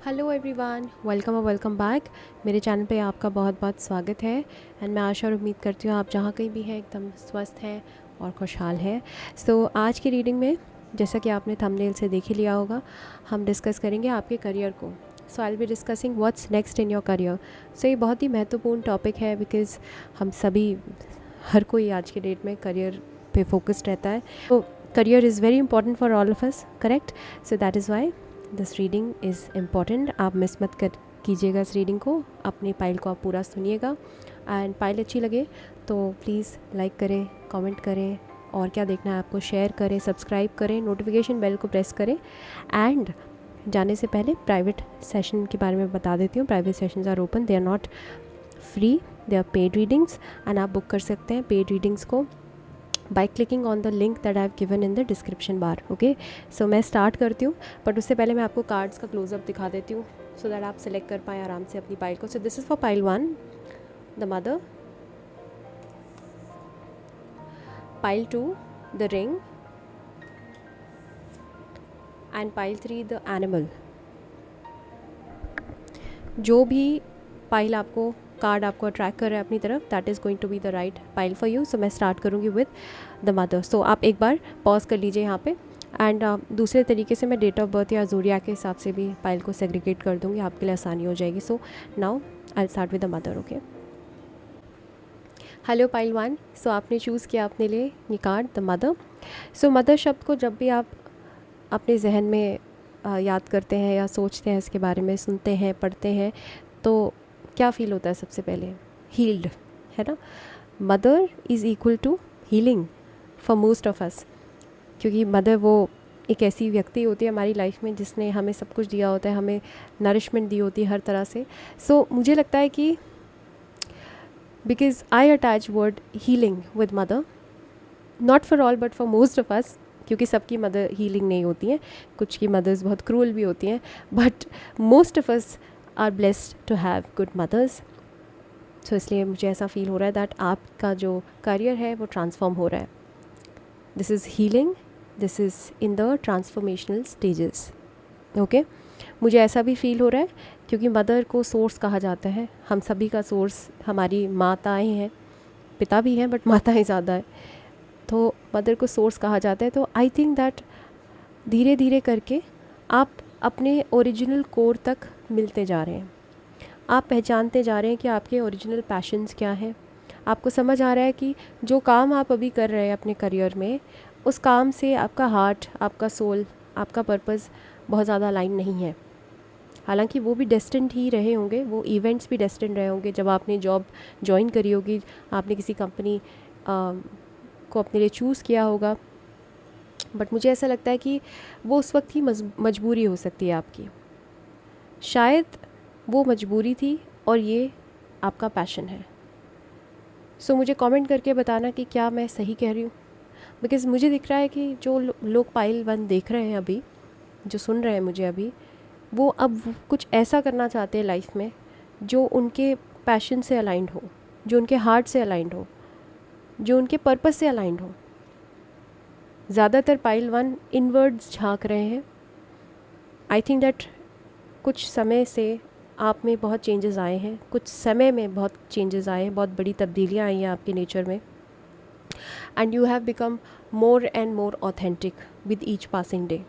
Hello everyone, welcome और welcome back. मेरे channel पे आपका बहुत बहुत स्वागत है। एंड मैं आशा और उम्मीद करती हूँ आप जहाँ कहीं भी हैं एकदम स्वस्थ हैं और खुशहाल हैं। सो आज की रीडिंग में, जैसा कि आपने थंबनेल से देख ही लिया होगा, हम डिस्कस करेंगे आपके करियर को। So I will be discussing what's next in your career. So ये बहुत ही महत्वपूर्ण टॉपिक है बिकॉज़ हम सभी, हर कोई आज के डेट में करियर पे फोकस्ड रहता है। तो career is very important for all of us, correct? So that is why this reading is important. आप मिस मत कर कीजिएगा इस रीडिंग को, अपनी पाइल को आप पूरा सुनिएगा। एंड पाइल अच्छी लगे तो प्लीज़ लाइक करें, कमेंट करें, और क्या देखना है आपको शेयर करें, सब्सक्राइब करें, नोटिफिकेशन बेल को प्रेस करें। एंड जाने से पहले प्राइवेट सेशन के बारे में बता देती हूँ। Private sessions are open, they are not free, they are paid readings. And आप बुक कर सकते हैं पेड रीडिंग्स को by clicking on the link that I have given in the description bar. Okay, so मैं start करती हूँ, but उससे पहले मैं आपको कार्ड्स का क्लोजअप दिखा देती हूँ सो दैट आप सेलेक्ट कर पाएँ आराम से अपनी पाइल को। सो this is for pile 1 the mother, pile 2 the ring, and pile 3 the animal. जो भी पाइल आपको कार्ड आपको अट्रैक्ट कर रहा है अपनी तरफ, that is going to be the right pile for you. So मैं स्टार्ट करूँगी विद द मदर। सो आप एक बार पॉज कर लीजिए यहाँ पे। एंड दूसरे तरीके से मैं डेट ऑफ बर्थ या ज़ोडिएक के हिसाब से भी पाइल को सेग्रीगेट कर दूँगी, आपके लिए आसानी हो जाएगी। So now I start with the mother. Okay, hello pile 1। सो आपने चूज़ किया अपने लिए ये card the mother. So mother शब्द को जब भी आप अपने जहन में याद करते हैं या सोचते हैं, इसके बारे में सुनते हैं, पढ़ते हैं, तो क्या फ़ील होता है? सबसे पहले हील्ड, है ना? Mother is equal to healing for most of us, क्योंकि मदर वो एक ऐसी व्यक्ति होती है हमारी लाइफ में जिसने हमें सब कुछ दिया होता है, हमें नरिशमेंट दी होती है हर तरह से। सो मुझे लगता है कि because I attach word healing with mother, not for all but for most of us, क्योंकि सबकी मदर हीलिंग नहीं होती हैं, कुछ की मदर्स बहुत क्रूअल भी होती हैं, but most of us are blessed to have good mothers. So इसलिए मुझे ऐसा फील हो रहा है दैट आपका जो करियर है वो ट्रांसफॉर्म हो रहा है। This is healing, this is in the transformational stages. Okay, मुझे ऐसा भी फील हो रहा है क्योंकि मदर को सोर्स कहा जाता है। हम सभी का सोर्स हमारी माताएं हैं, पिता भी हैं बट माताएं ज़्यादा है, तो मदर को सोर्स कहा जाता है। तो आई थिंक दैट धीरे धीरे करके आप अपने ओरिजिनल कोर तक मिलते जा रहे हैं। आप पहचानते जा रहे हैं कि आपके ओरिजिनल पैशंस क्या हैं। आपको समझ आ रहा है कि जो काम आप अभी कर रहे हैं अपने करियर में, उस काम से आपका हार्ट, आपका सोल, आपका पर्पस बहुत ज़्यादा अलाइन नहीं है। हालांकि वो भी डेस्टिन्ड ही रहे होंगे, वो इवेंट्स भी डेस्टिन्ड रहे होंगे। जब आपने जॉब ज्वाइन करी होगी, आपने किसी कंपनी को अपने लिए चूज़ किया होगा, बट मुझे ऐसा लगता है कि वो उस वक्त ही मजबूरी हो सकती है आपकी। शायद वो मजबूरी थी और ये आपका पैशन है। सो मुझे कमेंट करके बताना कि क्या मैं सही कह रही हूँ, बिकॉज़ मुझे दिख रहा है कि जो लोग पाइल 1 देख रहे हैं अभी, जो सुन रहे हैं मुझे अभी, वो अब कुछ ऐसा करना चाहते हैं लाइफ में जो उनके पैशन से अलाइंड हो, जो उनके हार्ट से अलाइंड हो, जो उनके पर्पस से अलाइंड हो। ज़्यादातर पाइल 1 इनवर्ड्स झांक रहे हैं। आई थिंक दैट कुछ समय से आप में बहुत चेंजेस आए हैं, कुछ समय में बहुत चेंजेस आए हैं, बहुत बड़ी तब्दीलियाँ आई हैं आपके नेचर में। And you have become more and more authentic with each passing day.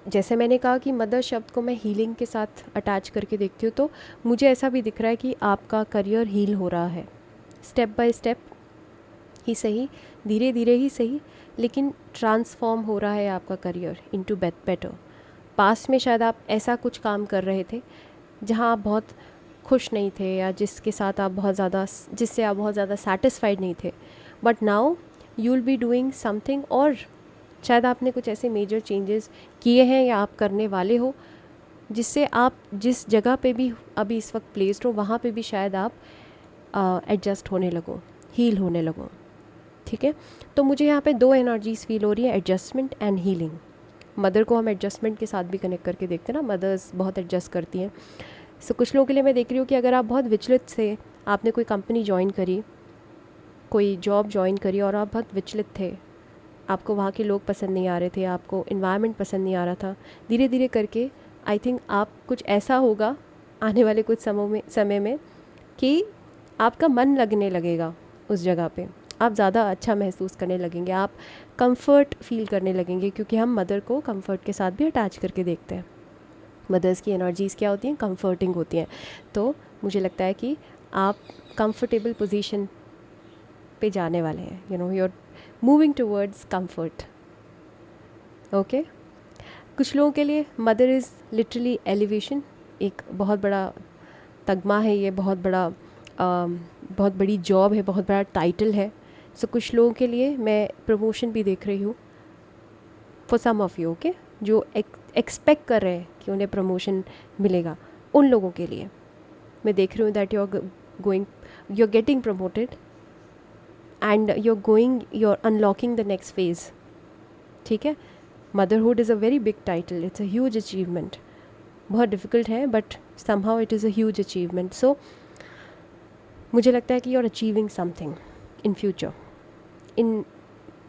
जैसे मैंने कहा कि मदर शब्द को मैं हीलिंग के साथ अटैच करके देखती हूँ, तो मुझे ऐसा भी दिख रहा है कि आपका करियर हील हो रहा है, स्टेप बाय स्टेप ही सही, धीरे धीरे ही सही, लेकिन ट्रांसफॉर्म हो रहा है आपका करियर इनटू बेटर। पास्ट में शायद आप ऐसा कुछ काम कर रहे थे जहाँ आप बहुत खुश नहीं थे, या जिससे आप बहुत ज़्यादा सेटिस्फाइड नहीं थे, but now you will be doing something, और शायद आपने कुछ ऐसे मेजर चेंजेस किए हैं या आप करने वाले हो जिससे आप जिस जगह पे भी अभी इस वक्त प्लेस्ड हो, वहाँ पे भी शायद आप एडजस्ट होने लगो, हील होने लगो। ठीक है, तो मुझे यहाँ पे 2 एनर्जीज फील हो रही है, एडजस्टमेंट एंड हीलिंग। मदर को हम एडजस्टमेंट के साथ भी कनेक्ट करके देखते हैं ना, मदर्स बहुत एडजस्ट करती हैं। सो कुछ लोगों के लिए मैं देख रही हूँ कि अगर आप बहुत विचलित थे, आपने कोई कंपनी ज्वाइन करी, कोई जॉब ज्वाइन करी और आप बहुत विचलित थे, आपको वहाँ के लोग पसंद नहीं आ रहे थे, आपको इन्वायरमेंट पसंद नहीं आ रहा था, धीरे धीरे करके आई थिंक आप कुछ ऐसा होगा आने वाले कुछ समय में कि आपका मन लगने लगेगा उस जगह पे, आप ज़्यादा अच्छा महसूस करने लगेंगे, आप कंफर्ट फील करने लगेंगे, क्योंकि हम मदर को कंफर्ट के साथ भी अटैच करके देखते हैं। मदर्स की एनर्जीज़ क्या होती हैं, कंफर्टिंग होती हैं। तो मुझे लगता है कि आप कंफर्टेबल पोजीशन पे जाने वाले हैं, you know, you are moving towards comfort. Okay, कुछ लोगों के लिए मदर इज़ लिटरली एलिवेशन, एक बहुत बड़ा तगमा है, ये बहुत बड़ी जॉब है, बहुत बड़ा टाइटल है। सो कुछ लोगों के लिए मैं प्रमोशन भी देख रही हूँ, for some of you, okay, जो एक्सपेक्ट कर रहे हैं कि उन्हें प्रमोशन मिलेगा, उन लोगों के लिए मैं देख रही हूँ that you are getting promoted and you are unlocking the next phase. ठीक है, motherhood is a very big title, it's a huge achievement, बहुत डिफ़िकल्ट है but somehow it is a huge achievement. So मुझे लगता है कि you are achieving something in future, in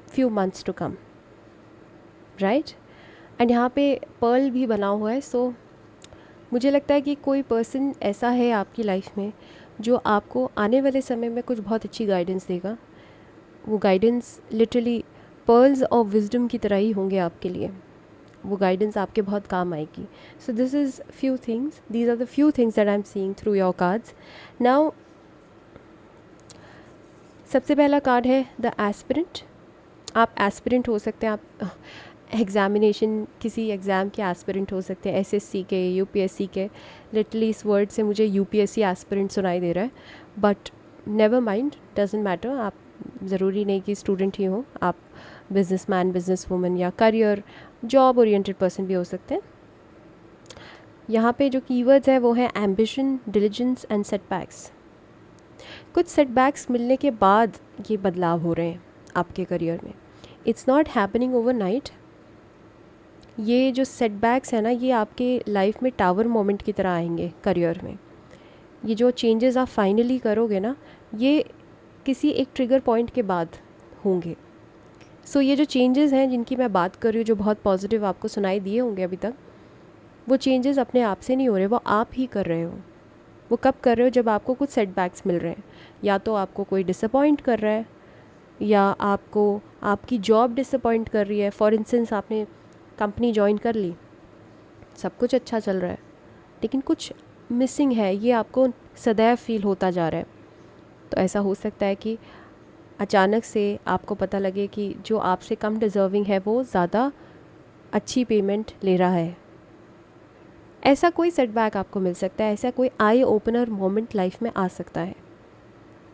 few months to come, right. And यहाँ पे Perl भी बना हुआ है। सो मुझे लगता है कि कोई पर्सन ऐसा है आपकी लाइफ में जो आपको आने वाले समय में कुछ बहुत अच्छी गाइडेंस देगा। वो guidance literally pearls of wisdom की तरह ही होंगे आपके लिए, वो गाइडेंस आपके बहुत काम आएगी। So this is few things, these are the few things that I am seeing through your cards. Now सबसे पहला कार्ड है द एस्पिरेंट। आप एस्पिरेंट हो सकते हैं, आप एग्ज़ामिनेशन, किसी एग्ज़ाम के एस्पिरेंट हो सकते हैं, एसएससी के, यूपीएससी के। लिटरली इस वर्ड से मुझे यूपीएससी एस्पिरेंट सुनाई दे रहा है, but never mind, doesn't matter. आप ज़रूरी नहीं कि स्टूडेंट ही हो, आप बिजनेसमैन, बिजनेस वूमन या करियर जॉब ओरिएंटेड पर्सन भी हो सकते हैं। यहाँ पे जो कीवर्ड्स हैं वो हैं एम्बिशन, डिलिजेंस एंड सेटबैक्स। कुछ सेटबैक्स मिलने के बाद ये बदलाव हो रहे हैं आपके करियर में, इट्स नॉट हैपनिंग ओवरनाइट। ये जो सेटबैक्स है ना, ये आपके लाइफ में टावर मोमेंट की तरह आएंगे करियर में। ये जो चेंजेस आप फाइनली करोगे ना, ये किसी एक ट्रिगर पॉइंट के बाद होंगे। सो ये जो चेंजेस हैं जिनकी मैं बात कर रही हूँ, जो बहुत पॉजिटिव आपको सुनाई दिए होंगे अभी तक, वो चेंजेस अपने आप से नहीं हो रहे, वो आप ही कर रहे हो। वो कब कर रहे हो? जब आपको कुछ सेटबैक्स मिल रहे हैं, या तो आपको कोई डिसअपॉइंट कर रहा है, या आपको आपकी जॉब डिसअपॉइंट कर रही है। फॉर इंस्टेंस, आपने कंपनी ज्वाइन कर ली, सब कुछ अच्छा चल रहा है, लेकिन कुछ मिसिंग है, ये आपको सदैव फील होता जा रहा है। तो ऐसा हो सकता है कि अचानक से आपको पता लगे कि जो आपसे कम डिज़र्विंग है वो ज़्यादा अच्छी पेमेंट ले रहा है। ऐसा कोई सेटबैक आपको मिल सकता है, ऐसा कोई आई ओपनर मोमेंट लाइफ में आ सकता है।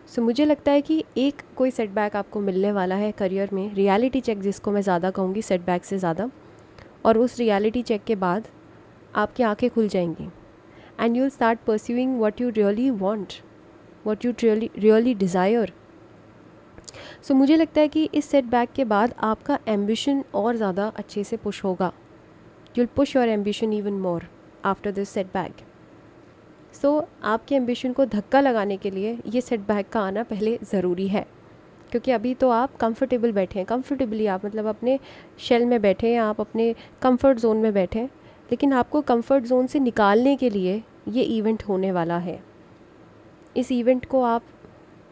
सो मुझे लगता है कि एक कोई सेटबैक आपको मिलने वाला है करियर में, रियलिटी चेक जिसको मैं ज़्यादा कहूँगी सेटबैक से ज़्यादा। और उस रियलिटी चेक के बाद आपकी आंखें खुल जाएंगी and you will start pursuing what you really want, what you really desire. So मुझे लगता है कि इस सेटबैक के बाद आपका एम्बिशन और ज़्यादा अच्छे से पुश होगा। You will push your ambition even more after this setback. So आपके एम्बिशन को धक्का लगाने के लिए ये सेटबैक का आना पहले ज़रूरी है, क्योंकि अभी तो आप कंफर्टेबल बैठे हैं, कंफर्टेबली आप मतलब अपने शेल में बैठे हैं, आप अपने कंफर्ट जोन में बैठे हैं। लेकिन आपको कंफर्ट जोन से निकालने के लिए ये इवेंट होने वाला है। इस इवेंट को आप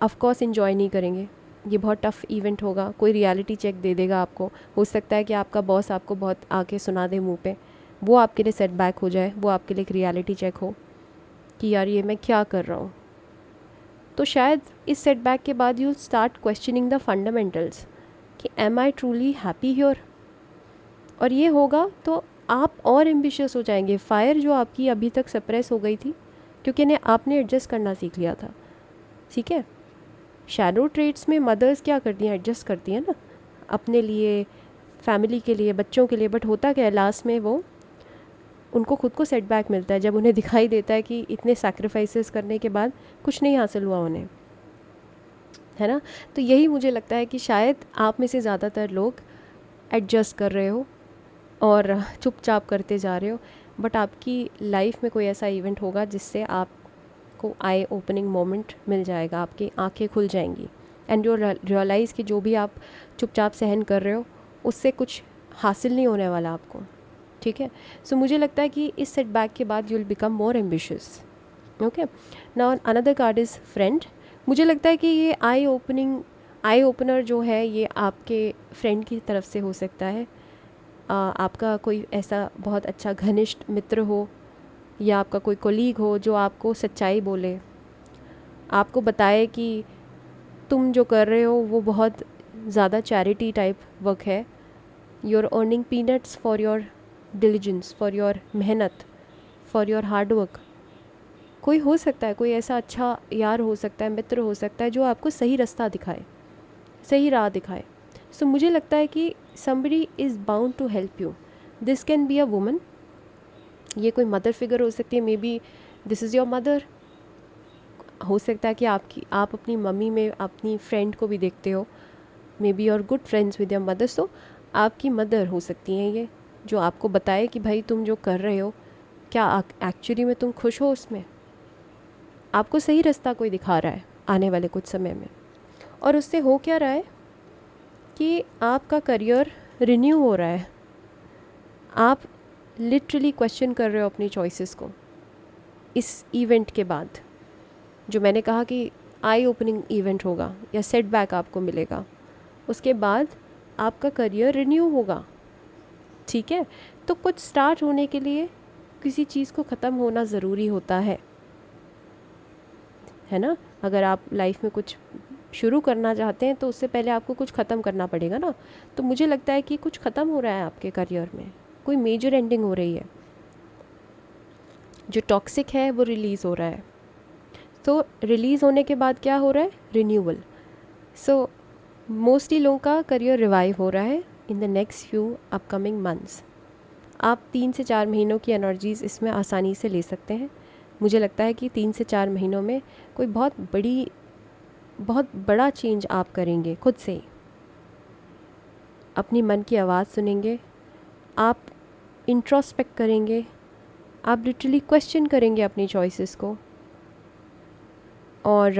ऑफ कोर्स एंजॉय नहीं करेंगे, ये बहुत टफ़ इवेंट होगा। कोई रियलिटी चेक दे देगा आपको, हो सकता है कि आपका बॉस आपको बहुत आके सुना दे मुंह पे, वो आपके लिए सेटबैक हो जाए, वो आपके लिए एक रियलिटी चेक हो कि यार ये मैं क्या कर रहा हूँ। तो शायद इस सेटबैक के बाद you start questioning the fundamentals कि am I truly happy here. और ये होगा तो आप और एम्बिशियस हो जाएंगे। फायर जो आपकी अभी तक सप्रेस हो गई थी, क्योंकि आपने एडजस्ट करना सीख लिया था, ठीक है। शैडो ट्रेट्स में मदर्स क्या करती हैं, एडजस्ट करती हैं ना अपने लिए, फैमिली के लिए, बच्चों के लिए। बट होता क्या है, लास्ट में वो उनको खुद को सेटबैक मिलता है जब उन्हें दिखाई देता है कि इतने सैक्रिफाइसेस करने के बाद कुछ नहीं हासिल हुआ उन्हें, है ना। तो यही मुझे लगता है कि शायद आप में से ज़्यादातर लोग एडजस्ट कर रहे हो और चुपचाप करते जा रहे हो, बट आपकी लाइफ में कोई ऐसा इवेंट होगा जिससे आपको आई ओपनिंग मोमेंट मिल जाएगा, आपकी आंखें खुल जाएंगी एंड यू रियलाइज़ कि जो भी आप चुपचाप सहन कर रहे हो उससे कुछ हासिल नहीं होने वाला आपको, ठीक है। सो मुझे लगता है कि इस सेटबैक के बाद you will become more ambitious. Okay, now another card is friend. मुझे लगता है कि ये आई ओपनर जो है ये आपके फ्रेंड की तरफ से हो सकता है। आपका कोई ऐसा बहुत अच्छा घनिष्ठ मित्र हो या आपका कोई कोलीग हो जो आपको सच्चाई बोले, आपको बताए कि तुम जो कर रहे हो वो बहुत ज़्यादा चैरिटी टाइप वर्क है, you are earning peanuts for your diligence, for your मेहनत, फॉर योर हार्ड वर्क। कोई हो सकता है, कोई ऐसा अच्छा यार हो सकता है, मित्र हो सकता है जो आपको सही रास्ता दिखाए, सही राह दिखाए। सो मुझे लगता है कि somebody is bound to help you. This can be a woman, ये कोई मदर फिगर हो सकती है, maybe this is your mother. हो सकता है कि आप अपनी मम्मी में अपनी फ्रेंड को भी देखते हो, maybe your good friends with your mother. So आपकी मदर हो सकती हैं ये, जो आपको बताए कि भाई तुम जो कर रहे हो क्या एक्चुअली में तुम खुश हो उसमें। आपको सही रास्ता कोई दिखा रहा है आने वाले कुछ समय में, और उससे हो क्या रहा है कि आपका करियर रिन्यू हो रहा है। आप लिटरली क्वेश्चन कर रहे हो अपनी चॉइसेस को इस इवेंट के बाद। जो मैंने कहा कि आई ओपनिंग इवेंट होगा या सेटबैक आपको मिलेगा, उसके बाद आपका करियर रिन्यू होगा, ठीक है। तो कुछ स्टार्ट होने के लिए किसी चीज़ को ख़त्म होना ज़रूरी होता है ना। अगर आप लाइफ में कुछ शुरू करना चाहते हैं तो उससे पहले आपको कुछ ख़त्म करना पड़ेगा ना। तो मुझे लगता है कि कुछ ख़त्म हो रहा है आपके करियर में, कोई मेजर एंडिंग हो रही है, जो टॉक्सिक है वो रिलीज़ हो रहा है। तो रिलीज़ होने के बाद क्या हो रहा है, रिन्यूअल। सो मोस्टली लोगों का करियर रिवाइव हो रहा है इन the next few upcoming months. आप 3 से 4 महीनों की एनर्जीज़ इसमें आसानी से ले सकते हैं। मुझे लगता है कि 3 से 4 महीनों में कोई बहुत बड़ा चेंज आप करेंगे खुद से ही। अपनी मन की आवाज़ सुनेंगे, आप इंट्रोस्पेक्ट करेंगे, आप लिटरली क्वेश्चन करेंगे अपनी चॉइसेस को, और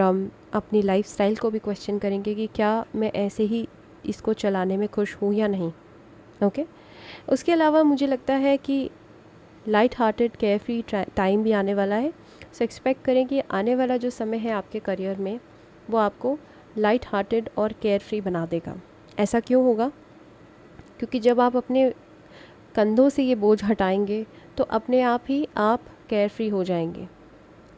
अपनी लाइफस्टाइल को भी क्वेश्चन करेंगे कि क्या मैं ऐसे ही इसको चलाने में खुश हूँ या नहीं। ओके उसके अलावा मुझे लगता है कि light hearted care free time भी आने वाला है। सो एक्सपेक्ट करें कि आने वाला जो समय है आपके करियर में वो आपको लाइट हार्टेड और केयर फ्री बना देगा। ऐसा क्यों होगा, क्योंकि जब आप अपने कंधों से ये बोझ हटाएंगे तो अपने आप ही आप केयर फ्री हो जाएंगे।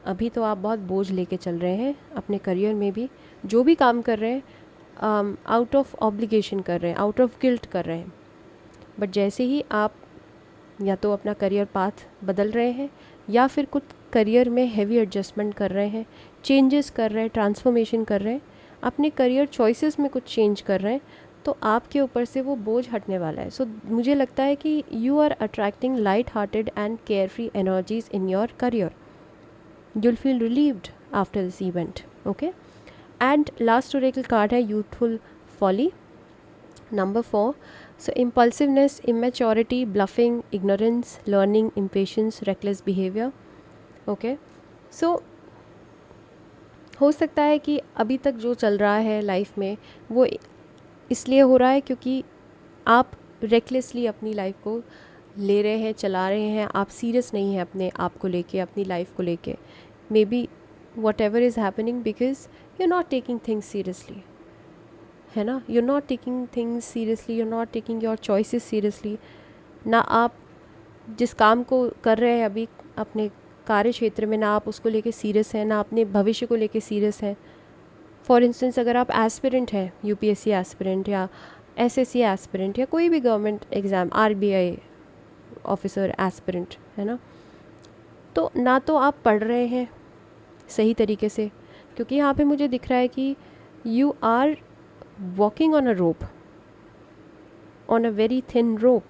अभी तो आप बहुत बोझ लेके चल रहे हैं अपने करियर में भी, जो भी काम कर रहे हैं आउट ऑफ ऑब्लिगेशन कर रहे हैं, आउट ऑफ गिल्ट कर रहे हैं। बट जैसे ही आप या तो अपना करियर पाथ बदल रहे हैं या फिर कुछ करियर में हैवी एडजस्टमेंट कर रहे हैं, चेंजेस कर रहे हैं, ट्रांसफॉर्मेशन कर रहे हैं, अपने करियर चॉइसेस में कुछ चेंज कर रहे हैं, तो आपके ऊपर से वो बोझ हटने वाला है। सो मुझे लगता है कि you are attracting light hearted and carefree energies in your career. you'll feel relieved after this event. Okay, and last oracle card है youthful folly, number 4. So impulsiveness, immaturity, bluffing, ignorance, learning, impatience, reckless behavior. Okay, so हो सकता है कि अभी तक जो चल रहा है लाइफ में वो इसलिए हो रहा है क्योंकि आप रेकलेसली अपनी लाइफ को ले रहे हैं, चला रहे हैं, आप सीरियस नहीं हैं अपने आप को लेके, अपनी लाइफ को लेके। May be what ever is happening because you not taking things seriously, है ना। You not taking things seriously, you not taking your choices seriously. ना आप जिस काम को कर रहे हैं अभी अपने कार्य क्षेत्र में, ना आप उसको लेके सीरियस हैं, ना अपने भविष्य को लेके सीरियस हैं। फॉर इंस्टेंस अगर आप एस्पिरेंट हैं, यूपीएससी एस्पिरेंट या एसएससी एस्पिरेंट या कोई भी government exam, RBI officer aspirant, है ना, तो ना तो आप पढ़ रहे हैं सही तरीके से, क्योंकि यहाँ पे मुझे दिख रहा है कि you are walking on a rope, on a very thin rope,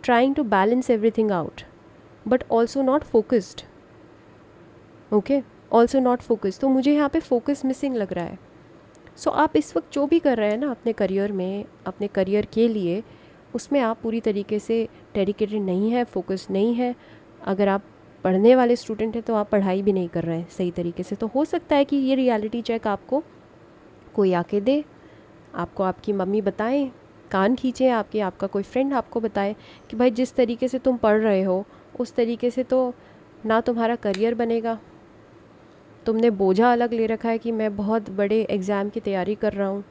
trying to balance everything out but also not focused. Okay, also not focused. तो मुझे यहाँ पे फोकस मिसिंग लग रहा है। सो आप इस वक्त जो भी कर रहे हैं ना अपने करियर में, अपने करियर के लिए, उसमें आप पूरी तरीके से डेडिकेटेड नहीं है, फोकस नहीं है। अगर आप पढ़ने वाले स्टूडेंट हैं तो आप पढ़ाई भी नहीं कर रहे हैं सही तरीके से। तो हो सकता है कि ये रियलिटी चेक आपको कोई आके दे, आपको आपकी मम्मी बताएं कान खींचे आपके, आपका कोई फ्रेंड आपको बताए कि भाई जिस तरीके से तुम पढ़ रहे हो उस तरीके से तो ना तुम्हारा करियर बनेगा, तुमने बोझा अलग ले रखा है कि मैं बहुत बड़े एग्ज़ाम की तैयारी कर रहा हूँ,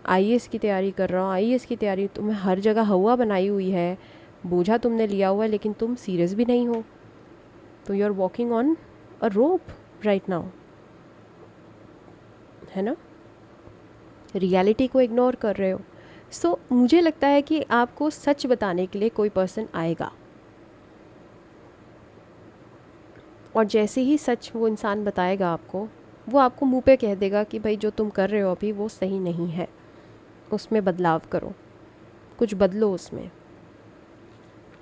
आईएएस की तैयारी कर रहा हूँ, आईएएस की तैयारी, तुम्हें हर जगह हवा बनाई हुई है, बोझा तुमने लिया हुआ है, लेकिन तुम सीरियस भी नहीं हो, तो you are walking on a rope right now, है ना, रियलिटी को इग्नोर कर रहे हो। सो मुझे लगता है कि आपको सच बताने के लिए कोई पर्सन आएगा, और जैसे ही सच वो इंसान बताएगा आपको, वो आपको मुंह पे कह देगा कि भाई जो तुम कर रहे हो अभी वो सही नहीं है, उसमें बदलाव करो, कुछ बदलो उसमें।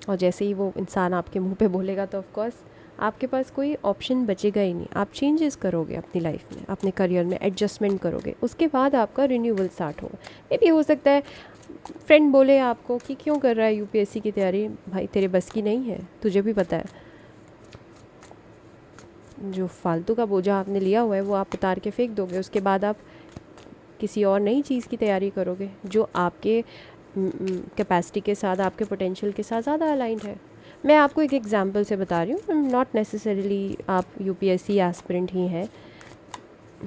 और जैसे ही वो इंसान आपके मुंह पे बोलेगा तो ऑफ कोर्स आपके पास कोई ऑप्शन बचेगा ही नहीं, आप चेंजेस करोगे अपनी लाइफ में, अपने करियर में एडजस्टमेंट करोगे, उसके बाद आपका रिन्यूअल स्टार्ट होगा। ये भी हो सकता है फ्रेंड बोले आपको कि क्यों कर रहा है यूपीएससी की तैयारी, भाई तेरे बस की नहीं है, तुझे भी पता है जो फालतू का बोझा आपने लिया हुआ है वो आप उतार के फेंक दोगे, उसके बाद आप किसी और नई चीज़ की तैयारी करोगे जो आपके कैपेसिटी के साथ, आपके पोटेंशियल के साथ ज़्यादा अलाइंड है। मैं आपको एक एग्जांपल से बता रही हूँ, नॉट नेसेसरीली आप यूपीएससी एस्पिरेंट ही हैं,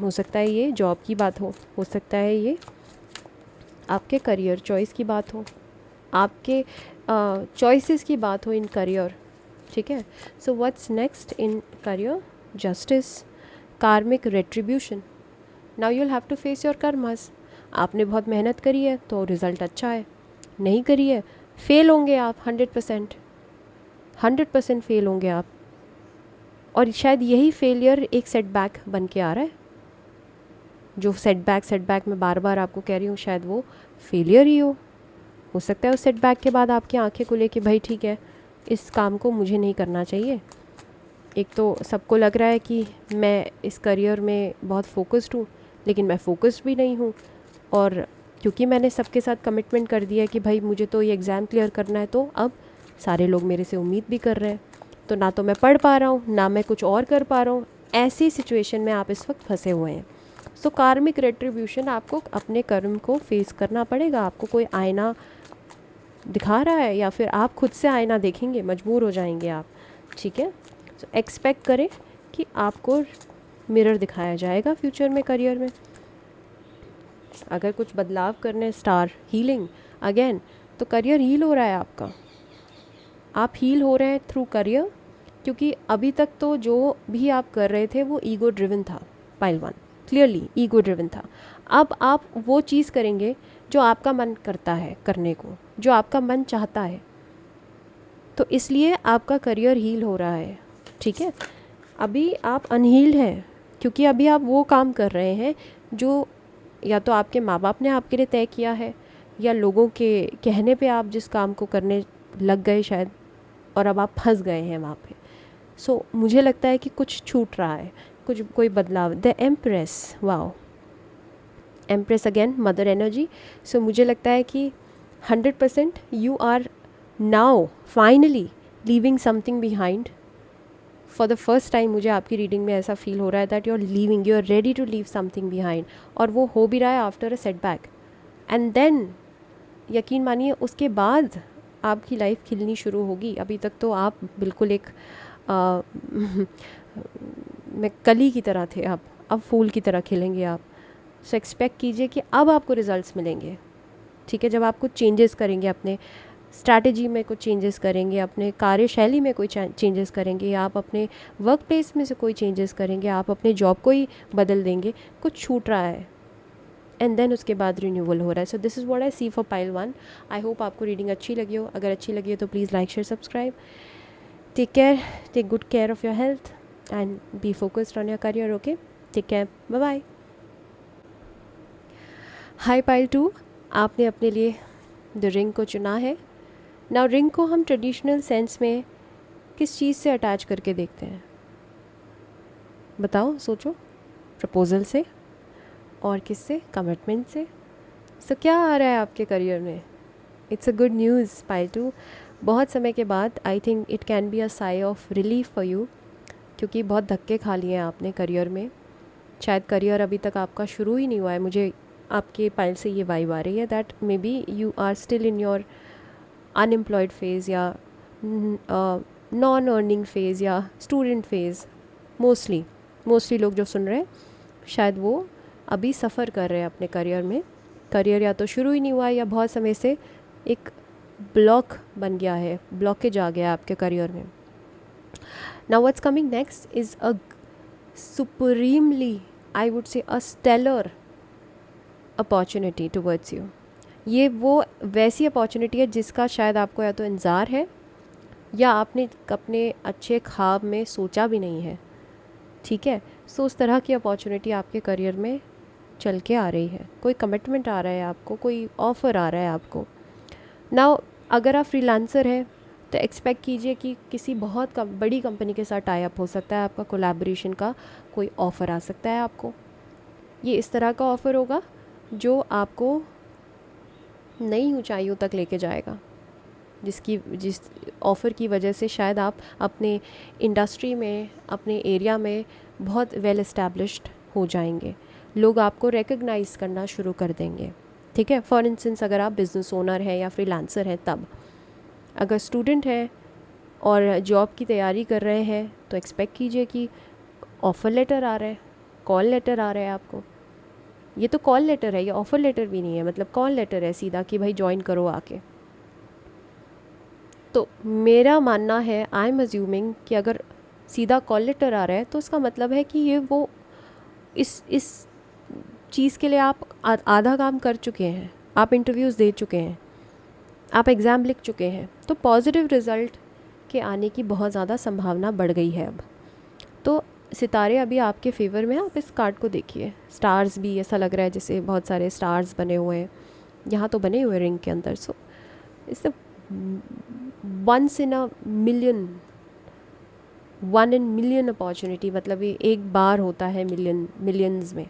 हो सकता है ये जॉब की बात हो सकता है ये आपके करियर चॉइस की बात हो, आपके चॉइसेस की बात हो इन करियर, ठीक है। So what's next in career, justice, karmic retribution. Now you will have to face your karmas. आपने बहुत मेहनत करी है तो रिज़ल्ट अच्छा है, नहीं करी है फेल होंगे आप, 100% फेल होंगे आप, और शायद यही फेलियर एक सेटबैक बन के आ रहा है, जो सेटबैक मैं बार बार आपको कह रही हूँ शायद वो फेलियर ही हो सकता है उस सेटबैक के बाद आपकी आंखें खुले कि भाई ठीक है इस काम को मुझे नहीं करना चाहिए। एक तो सबको लग रहा है कि मैं इस करियर में बहुत फोकस्ड हूँ, लेकिन मैं फोकस्ड भी नहीं हूँ, और क्योंकि मैंने सबके साथ कमिटमेंट कर दिया है कि भाई मुझे तो ये एग्ज़ाम क्लियर करना है, तो अब सारे लोग मेरे से उम्मीद भी कर रहे हैं, तो ना तो मैं पढ़ पा रहा हूँ ना मैं कुछ और कर पा रहा हूँ। ऐसी सिचुएशन में आप इस वक्त फंसे हुए हैं। सो कार्मिक रेट्रीब्यूशन, आपको अपने कर्म को फेस करना पड़ेगा। आपको कोई आईना दिखा रहा है या फिर आप खुद से आईना देखेंगे, मजबूर हो जाएंगे आप, ठीक है। सो एक्सपेक्ट करें कि आपको मिरर दिखाया जाएगा फ्यूचर में, करियर में। अगर कुछ बदलाव करने, स्टार हीलिंग अगेन, तो करियर हील हो रहा है आपका, आप हील हो रहे हैं थ्रू करियर, क्योंकि अभी तक तो जो भी आप कर रहे थे वो ईगो ड्रिवन था, पाइल 1 क्लियरली ईगो ड्रिवन था। अब आप वो चीज़ करेंगे जो आपका मन करता है करने को, जो आपका मन चाहता है, तो इसलिए आपका करियर हील हो रहा है, ठीक है। अभी आप अनहील्ड हैं क्योंकि अभी आप वो काम कर रहे हैं जो या तो आपके माँ बाप ने आपके लिए तय किया है, या लोगों के कहने पे आप जिस काम को करने लग गए शायद, और अब आप फंस गए हैं वहाँ पे। सो मुझे लगता है कि कुछ छूट रहा है, कुछ कोई बदलाव। The empress, wow, empress again mother energy. So मुझे लगता है कि 100% you are now finally leaving something behind. For the first time मुझे आपकी रीडिंग में ऐसा फील हो रहा है that you are ready to leave something behind, और वो हो भी रहा है after a setback. And then यकीन मानिए उसके बाद आपकी लाइफ खिलनी शुरू होगी। अभी तक तो आप बिल्कुल एक मैं कली की तरह थे, आप अब फूल की तरह खिलेंगे आप। सो एक्सपेक्ट कीजिए कि अब आपको रिजल्ट्स मिलेंगे, ठीक है। जब आप कुछ चेंजेस करेंगे, अपने स्ट्रैटेजी में कुछ चेंजेस करेंगे, अपने कार्यशैली में कोई चेंजेस करेंगे, आप अपने वर्क प्लेस में से कोई चेंजेस करेंगे, आप अपने जॉब को ही बदल देंगे, कुछ छूट रहा है, एंड देन उसके बाद रिन्यूअल हो रहा है। So this is what I see for pile 1। I hope आपको रीडिंग अच्छी लगी हो। अगर अच्छी लगी हो तो please like, share, subscribe. Take care, take good care of your health and be focused on your career. Okay, take care, bye bye. Hi pile 2, आपने अपने लिए द रिंग को चुना है। नाउ रिंग को हम ट्रेडिशनल सेंस में किस चीज़ से अटैच करके देखते हैं, बताओ, सोचो। प्रपोजल से, और किससे? कमिटमेंट से। सो क्या आ रहा है आपके करियर में? It's a good news pile 2। बहुत समय के बाद I think it can be a sigh of relief for you, क्योंकि बहुत धक्के खा लिए हैं आपने करियर में। शायद करियर अभी तक आपका शुरू ही नहीं हुआ है। मुझे आपके पाइल से ये वाइब आ रही है that maybe you are still in your unemployed phase या नॉन अर्निंग फेज़ या स्टूडेंट फेज़। मोस्टली लोग जो सुन रहे हैं शायद वो अभी सफ़र कर रहे हैं अपने करियर में। करियर या तो शुरू ही नहीं हुआ है या बहुत समय से एक ब्लॉक बन गया है, ब्लॉकेज आ गया है आपके करियर में। Now what's coming next is a supremely, I would say a stellar opportunity towards you. ये वो वैसी अपॉर्चुनिटी है जिसका शायद आपको या तो इंतज़ार है या आपने अपने अच्छे ख्वाब में सोचा भी नहीं है। ठीक है, सो उस तरह की अपॉर्चुनिटी आपके करियर में चल के आ रही है। कोई कमिटमेंट आ रहा है आपको, कोई ऑफ़र आ रहा है आपको। नाउ अगर आप फ्रीलांसर हैं तो एक्सपेक्ट कीजिए कि किसी बहुत बड़ी कंपनी के साथ टाई अप हो सकता है, आपका कोलैबोरेशन का कोई ऑफ़र आ सकता है आपको। ये इस तरह का ऑफ़र होगा जो आपको नई ऊंचाइयों तक लेके जाएगा, जिस ऑफ़र की वजह से शायद आप अपने इंडस्ट्री में, अपने एरिया में बहुत वेल एस्टैब्लिश्ड हो जाएंगे। लोग आपको रिकग्नाइज़ करना शुरू कर देंगे। ठीक है, फॉर इंस्टेंस अगर आप बिज़नेस ओनर हैं या फ्रीलांसर हैं तब। अगर स्टूडेंट हैं और जॉब की तैयारी कर रहे हैं तो एक्सपेक्ट कीजिए कि ऑफ़र लेटर आ रहा है, कॉल लेटर आ रहा है आपको। ये तो कॉल लेटर है, ये ऑफ़र लेटर भी नहीं है, मतलब कॉल लेटर है सीधा कि भाई ज्वाइन करो आके। तो मेरा मानना है, आई एम अज्यूमिंग कि अगर सीधा कॉल लेटर आ रहा है तो उसका मतलब है कि ये वो इस चीज़ के लिए आप आधा काम कर चुके हैं, आप इंटरव्यूज़ दे चुके हैं, आप एग्ज़ाम लिख चुके हैं, तो पॉजिटिव रिज़ल्ट के आने की बहुत ज़्यादा संभावना बढ़ गई है अब। तो सितारे अभी आपके फेवर में। आप इस कार्ड को देखिए, स्टार्स भी ऐसा लग रहा है जैसे बहुत सारे स्टार्स बने हुए हैं, यहाँ तो बने हुए रिंग के अंदर। So it's once in a million, 1 in million opportunity, मतलब ये एक बार होता है मिलियंस में।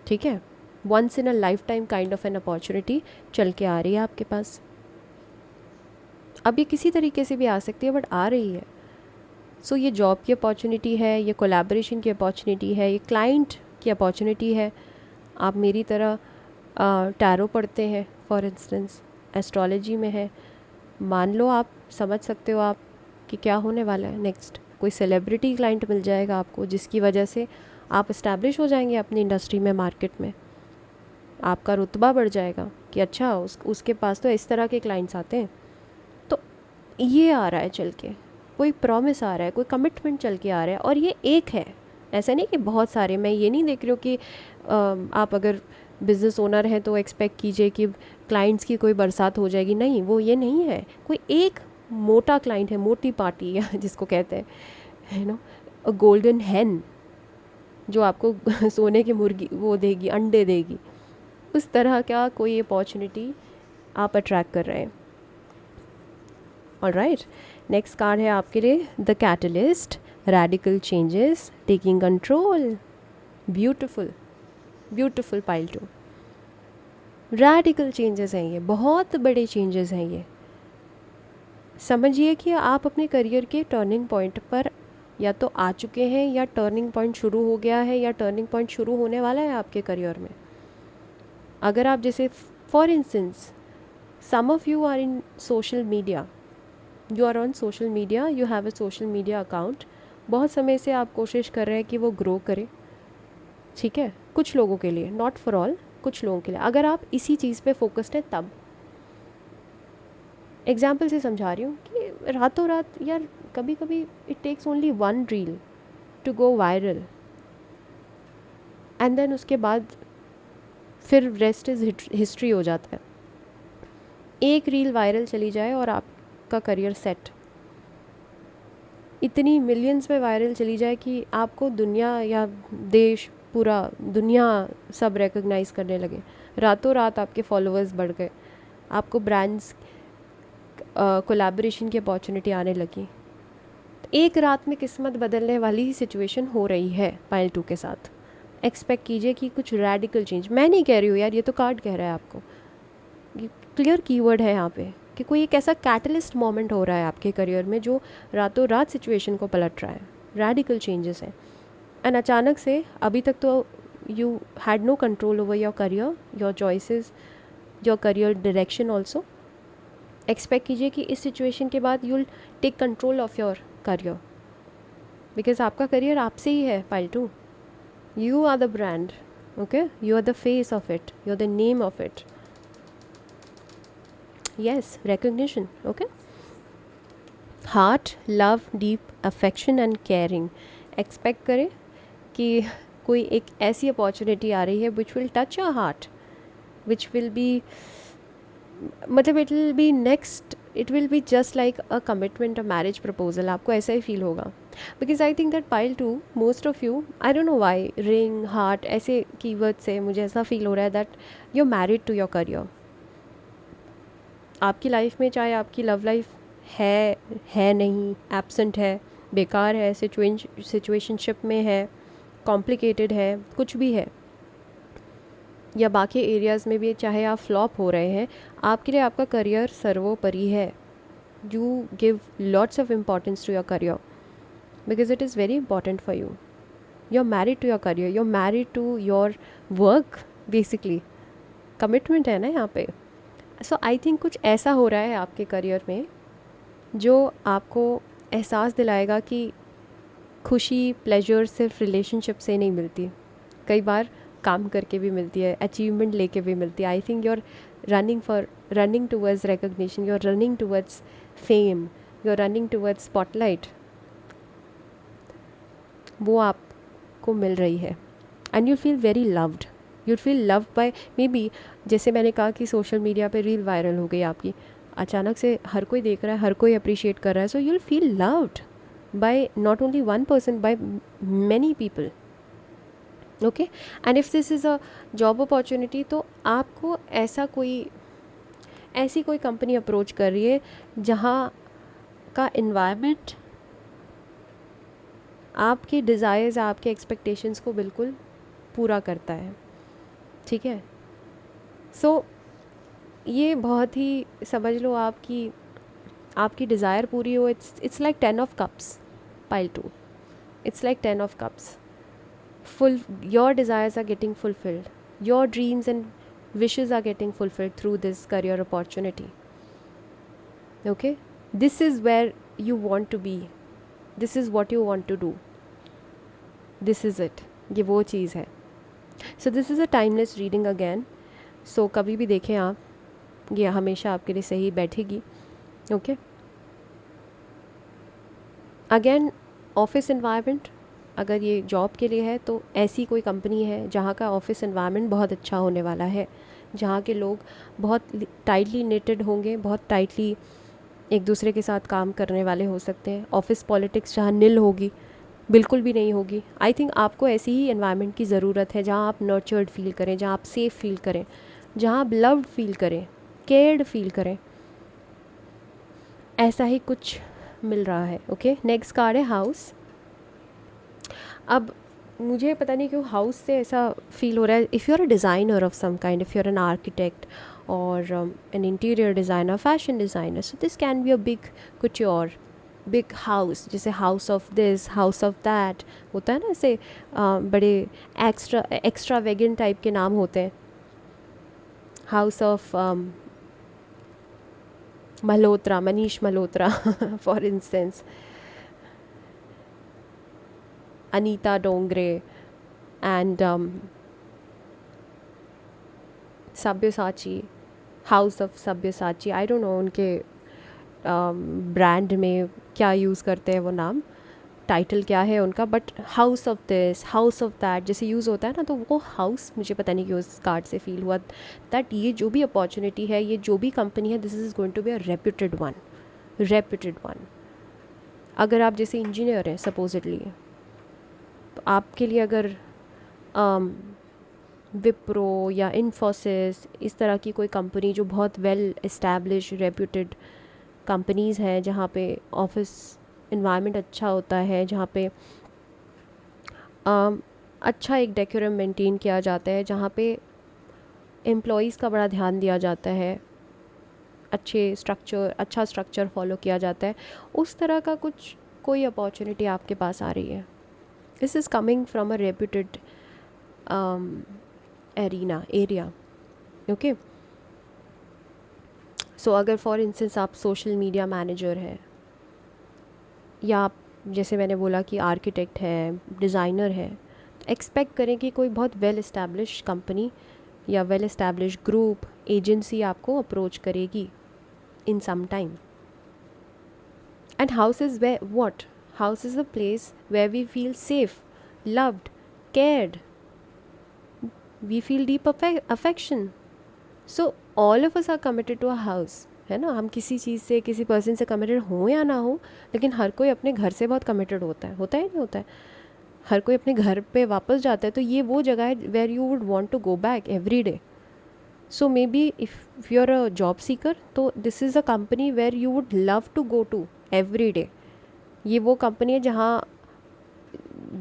ठीक है, once in a lifetime kind of an opportunity चल के आ रही है आपके पास। अब ये किसी तरीके से भी आ सकती है बट आ रही है। सो ये जॉब की अपॉर्चुनिटी है, ये कोलैबोरेशन की अपॉर्चुनिटी है, ये क्लाइंट की अपॉर्चुनिटी है। आप मेरी तरह टैरो पढ़ते हैं फॉर इंस्टेंस, एस्ट्रोलॉजी में है, मान लो आप समझ सकते हो आप कि क्या होने वाला है नेक्स्ट। कोई सेलिब्रिटी क्लाइंट मिल जाएगा आपको जिसकी वजह से आप इस्टेब्लिश हो जाएंगे अपनी इंडस्ट्री में, मार्केट में। आपका रुतबा बढ़ जाएगा कि अच्छा उसके पास तो इस तरह के क्लाइंट्स आते हैं। तो ये आ रहा है चल के, कोई प्रॉमिस आ रहा है, कोई कमिटमेंट चल के आ रहा है। और ये एक है, ऐसा नहीं कि बहुत सारे। मैं ये नहीं देख रही हूँ कि आप अगर बिज़नेस ओनर हैं तो एक्सपेक्ट कीजिए कि क्लाइंट्स की कोई बरसात हो जाएगी। नहीं, वो ये नहीं है। कोई एक मोटा क्लाइंट है, मोटी पार्टी या जिसको कहते हैं यू नो अ गोल्डन हैन, जो आपको सोने की मुर्गी वो देगी, अंडे देगी। उस तरह का कोई अपॉर्चुनिटी आप अट्रैक्ट कर रहे हैं। ऑलराइट, नेक्स्ट कार्ड है आपके लिए the catalyst, radical changes, taking control. Beautiful beautiful pile 2। Radical changes हैं ये, बहुत बड़े चेंजेस हैं ये। समझिए कि आप अपने करियर के टर्निंग पॉइंट पर या तो आ चुके हैं या टर्निंग पॉइंट शुरू हो गया है या टर्निंग पॉइंट शुरू होने वाला है आपके करियर में। अगर आप जैसे for instance some of you are in social media, you are on social media, you have a social media account, बहुत समय से आप कोशिश कर रहे हैं कि वो ग्रो करे। ठीक है, कुछ लोगों के लिए, नॉट फॉर ऑल, कुछ लोगों के लिए। अगर आप इसी चीज़ पे फोकस्ड हैं तब, एग्जाम्पल से समझा रही हूँ कि रातों रात यार कभी कभी it takes only 1 reel to go viral and then उसके बाद फिर रेस्ट इज़ हिस्ट्री हो जाता है। एक रील वायरल चली जाए और आपका करियर सेट। इतनी मिलियंस में वायरल चली जाए कि आपको दुनिया या देश, पूरा दुनिया सब रिकग्नाइज़ करने लगे। रातों रात आपके फॉलोअर्स बढ़ गए, आपको ब्रांड्स कोलैबोरेशन की अपॉर्चुनिटी आने लगी। एक रात में किस्मत बदलने वाली सिचुएशन हो रही है पाइल 2 के साथ। एक्सपेक्ट कीजिए कि कुछ रेडिकल चेंज। मैं नहीं कह रही हूँ यार, ये तो कार्ड कह रहा है आपको। क्लियर कीवर्ड है यहाँ पे कि कोई एक ऐसा कैटलिस्ट मोमेंट हो रहा है आपके करियर में जो रातों रात सिचुएशन को पलट रहा है। रेडिकल चेंजेस हैं एंड अचानक से, अभी तक तो you had no control over your career, your choices, your career direction also. Expect कीजिए कि इस सिचुएशन के बाद you'll take control of your career, because आपका करियर आपसे ही है pile two. You are the brand, okay? You are the face of it. You are the name of it. Yes, recognition, okay? Heart, love, deep affection and caring. Expect करें कि कोई एक ऐसी opportunity आ रही है which will touch your heart, which will be, मतलब it will be next, it will be just like a commitment, a marriage proposal. आपको ऐसा ही फील होगा. Because I think that pile two, most of you, I don't know why, ring, heart, ऐसे keyword से मुझे ऐसा feel हो रहा है that you are married to your career. आपकी लाइफ में चाहे आपकी लव लाइफ है नहीं, एब्सेंट है, बेकार है, सिचुएशनशिप में है, कॉम्प्लिकेटेड है, कुछ भी है, या बाकी एरियाज़ में भी चाहे आप फ्लॉप हो रहे हैं, आपके लिए आपका करियर सर्वोपरि है. You give lots of importance to your career because it is very important for you. You're married to your career, you're married to your work basically. Commitment है ना यहाँ पे. So I think कुछ ऐसा हो रहा है आपके करियर में जो आपको एहसास दिलाएगा कि खुशी, प्लेजर सिर्फ रिलेशनशिप से नहीं मिलती, कई बार काम करके भी मिलती है, अचीवमेंट लेके भी मिलती है. I think you are running towards recognition, you are running towards fame, you are running towards spotlight. वो आपको मिल रही है and you feel very loved. You feel loved by, maybe जैसे मैंने कहा कि सोशल मीडिया पे रील वायरल हो गई आपकी, अचानक से हर कोई देख रहा है, हर कोई अप्रिशिएट कर रहा है. सो you will feel loved bye not only one person, by many people. Okay, and if this is a job opportunity, तो आपको ऐसी कोई कंपनी अप्रोच कर रही है जहाँ का इन्वायरमेंट आपके डिज़ायर्स, आपके एक्सपेक्टेशंस को बिल्कुल पूरा करता है. ठीक है, सो ये बहुत ही समझ लो आपकी डिज़ायर पूरी हो. It's like 10 of cups pile two. It's like 10 of cups. full your desires are getting fulfilled, your dreams and wishes are getting fulfilled through this career opportunity. Okay, this is where you want to be, this is what you want to do, this is it. ये वो चीज़ है. So this is a timeless reading again. So कभी भी देखें आप, ये हमेशा आपके लिए सही बैठेगी. Okay, again ऑफिस एनवायरनमेंट, अगर ये जॉब के लिए है तो ऐसी कोई कंपनी है जहाँ का ऑफिस एनवायरनमेंट बहुत अच्छा होने वाला है, जहाँ के लोग बहुत टाइटली नेटेड होंगे, बहुत टाइटली एक दूसरे के साथ काम करने वाले हो सकते हैं. ऑफिस पॉलिटिक्स जहाँ नील होगी, बिल्कुल भी नहीं होगी. आई थिंक आपको ऐसी ही एनवायरनमेंट की ज़रूरत है जहाँ आप नर्चर्ड फील करें, जहाँ आप सेफ़ फील करें, जहाँ आप लव्ड फील करें, केयर्ड फील करें. ऐसा ही कुछ मिल रहा है. ओके, नेक्स्ट कार्ड है हाउस. अब मुझे पता नहीं क्यों हाउस से ऐसा फील हो रहा है, if you are a designer of some kind, if you are an architect और an interior designer, fashion designer, so this can be a big couture, big house, जैसे house of this, house of that होता है ना, ऐसे बड़े extra vegan type के नाम होते हैं. House of Malhotra, Manish Malhotra for instance, Anita Dongre and Sabyasachi, house of Sabyasachi. I don't no उनके ब्रांड में क्या यूज़ करते हैं वो नाम, टाइटल क्या है उनका, but house of this, house of that जैसे यूज़ होता है ना, तो वो हाउस मुझे पता नहीं क्यों उस कार्ड से फील हुआ दैट ये जो भी अपॉर्चुनिटी है, ये जो भी कंपनी है, this is going to be a reputed one. अगर आप जैसे इंजीनियर हैं सपोजिटली, तो आपके लिए अगर विप्रो या इन्फोसिस, इस तरह की कोई कंपनी जो बहुत वेल एस्टैब्लिश रेप्यूटेड कंपनीज़ हैं, जहाँ पे ऑफिस इन्वायरमेंट अच्छा होता है, जहाँ पे अच्छा एक डेकोरम मेंटेन किया जाता है, जहाँ पे एम्प्लॉयज़ का बड़ा ध्यान दिया जाता है, अच्छा स्ट्रक्चर फॉलो किया जाता है, उस तरह का कोई अपॉर्चुनिटी आपके पास आ रही है. This is coming from a reputed arena area. Okay, so अगर फॉर इंस्टेंस आप सोशल मीडिया मैनेजर है, या आप जैसे मैंने बोला कि आर्किटेक्ट है, डिज़ाइनर है, तो एक्सपेक्ट करें कि कोई बहुत वेल इस्टेब्लिश कंपनी या वेल इस्टेब्लिश ग्रुप, एजेंसी आपको अप्रोच करेगी in some time. And house is way what house is a place where we feel safe, loved, cared, we feel deep affection. So all of us are committed to a house, है ना. हम किसी चीज़ से, किसी person से committed हो या ना हो, लेकिन हर कोई अपने घर से बहुत कमिटेड होता है या नहीं होता है. हर कोई अपने घर पे वापस जाता है, तो ये वो जगह है where you would want to go back every day. So maybe if you are a job seeker, तो this is a company where you would love to go to every day. ये वो company है जहाँ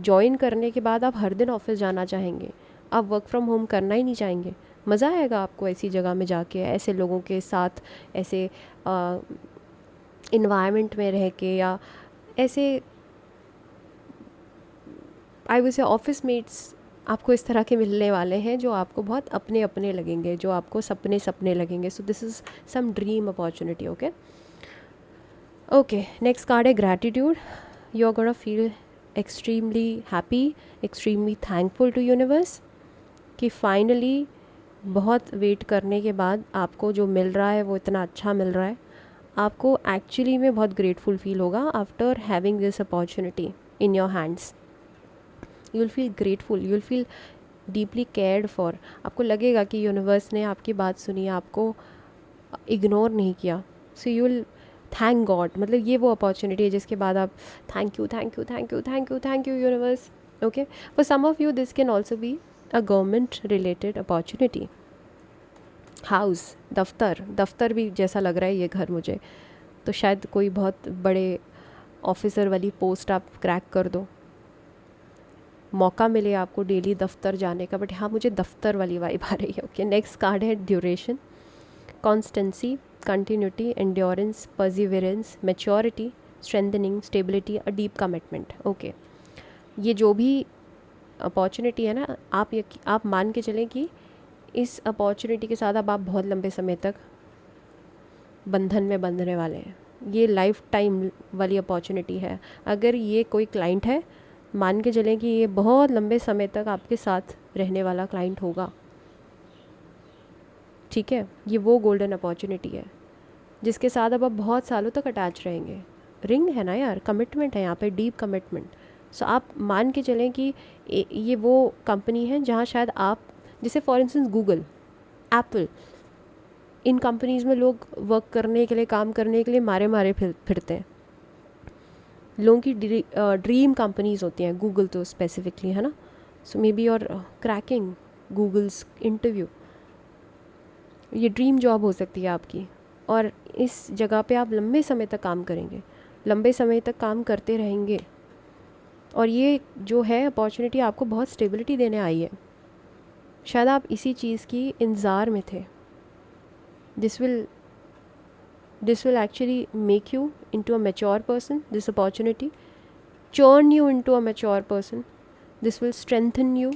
join करने के बाद आप हर दिन ऑफिस जाना चाहेंगे, आप वर्क फ्रॉम होम करना ही नहीं चाहेंगे. मज़ा आएगा आपको ऐसी जगह में जाके, ऐसे लोगों के साथ, ऐसे इन्वायरमेंट में रह के, या ऐसे I would say office mates आपको इस तरह के मिलने वाले हैं जो आपको बहुत अपने अपने लगेंगे, जो आपको सपने सपने लगेंगे. So this is some dream opportunity. Okay okay, next card है gratitude. You are gonna feel extremely happy, extremely thankful to universe कि फाइनली बहुत वेट करने के बाद आपको जो मिल रहा है वो इतना अच्छा मिल रहा है. आपको एक्चुअली में बहुत ग्रेटफुल फील होगा after having this opportunity in your hands. You will feel grateful, you will feel deeply cared for. आपको लगेगा कि यूनिवर्स ने आपकी बात सुनी, आपको इग्नोर नहीं किया. So you will thank God. मतलब ये वो अपॉर्चुनिटी है जिसके बाद आप thank you thank you thank you thank you thank you universe. Okay, for some of you this can also be a government related opportunity. House, दफ्तर भी जैसा लग रहा है ये घर मुझे, तो शायद कोई बहुत बड़े ऑफिसर वाली पोस्ट आप क्रैक कर दो, मौका मिले आपको डेली दफ्तर जाने का. बट हाँ, मुझे दफ्तर वाली वाइब आ रही है. ओके, नेक्स्ट कार्ड है duration, constituency, continuity, endurance, perseverance, maturity, strengthening, stability, a deep commitment. Okay, ये जो भी अपॉर्चुनिटी है ना, आप मान के चलें कि इस अपॉर्चुनिटी के साथ अब आप बहुत लंबे समय तक बंधन में बंधने वाले हैं. ये लाइफ टाइम वाली अपॉर्चुनिटी है. अगर ये कोई क्लाइंट है, मान के चलें कि ये बहुत लंबे समय तक आपके साथ रहने वाला क्लाइंट होगा. ठीक है, ये वो गोल्डन अपॉर्चुनिटी है जिसके साथ अब आप बहुत सालों तक अटैच रहेंगे. रिंग है ना यार, कमिटमेंट है यहाँ पे, डीप कमिटमेंट. सो आप मान के चलें कि ये वो कंपनी है जहाँ शायद आप, जैसे for instance Google, Apple, in companies में लोग वर्क करने के लिए, काम करने के लिए मारे मारे फिरते हैं. लोगों की ड्रीम कंपनीज़ होती हैं, गूगल तो स्पेसिफिकली, है ना. सो मे बी और क्रैकिंग गूगल्स इंटरव्यू, ये ड्रीम जॉब हो सकती है आपकी. और इस जगह पे आप लंबे समय तक काम करेंगे, लंबे समय तक काम करते रहेंगे. और ये जो है अपॉर्चुनिटी आपको बहुत स्टेबिलिटी देने आई है. शायद आप इसी चीज़ की इंतज़ार में थे. This will actually make you into a mature person. This opportunity churn you into a mature person. This will strengthen you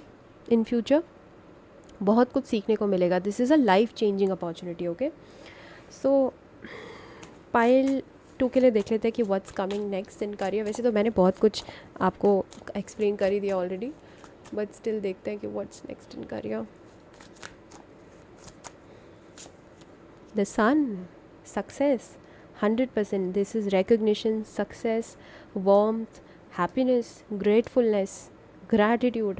in future. बहुत कुछ सीखने को मिलेगा. This is a life changing opportunity. Okay, so pile 2 के लिए देख लेते हैं कि what's coming next in career. वैसे तो मैंने बहुत कुछ आपको एक्सप्लेन कर ही दिया ऑलरेडी, बट स्टिल देखते हैं कि what's next in career. The sun, success, 100%. This is recognition, success, warmth, happiness, gratefulness, gratitude,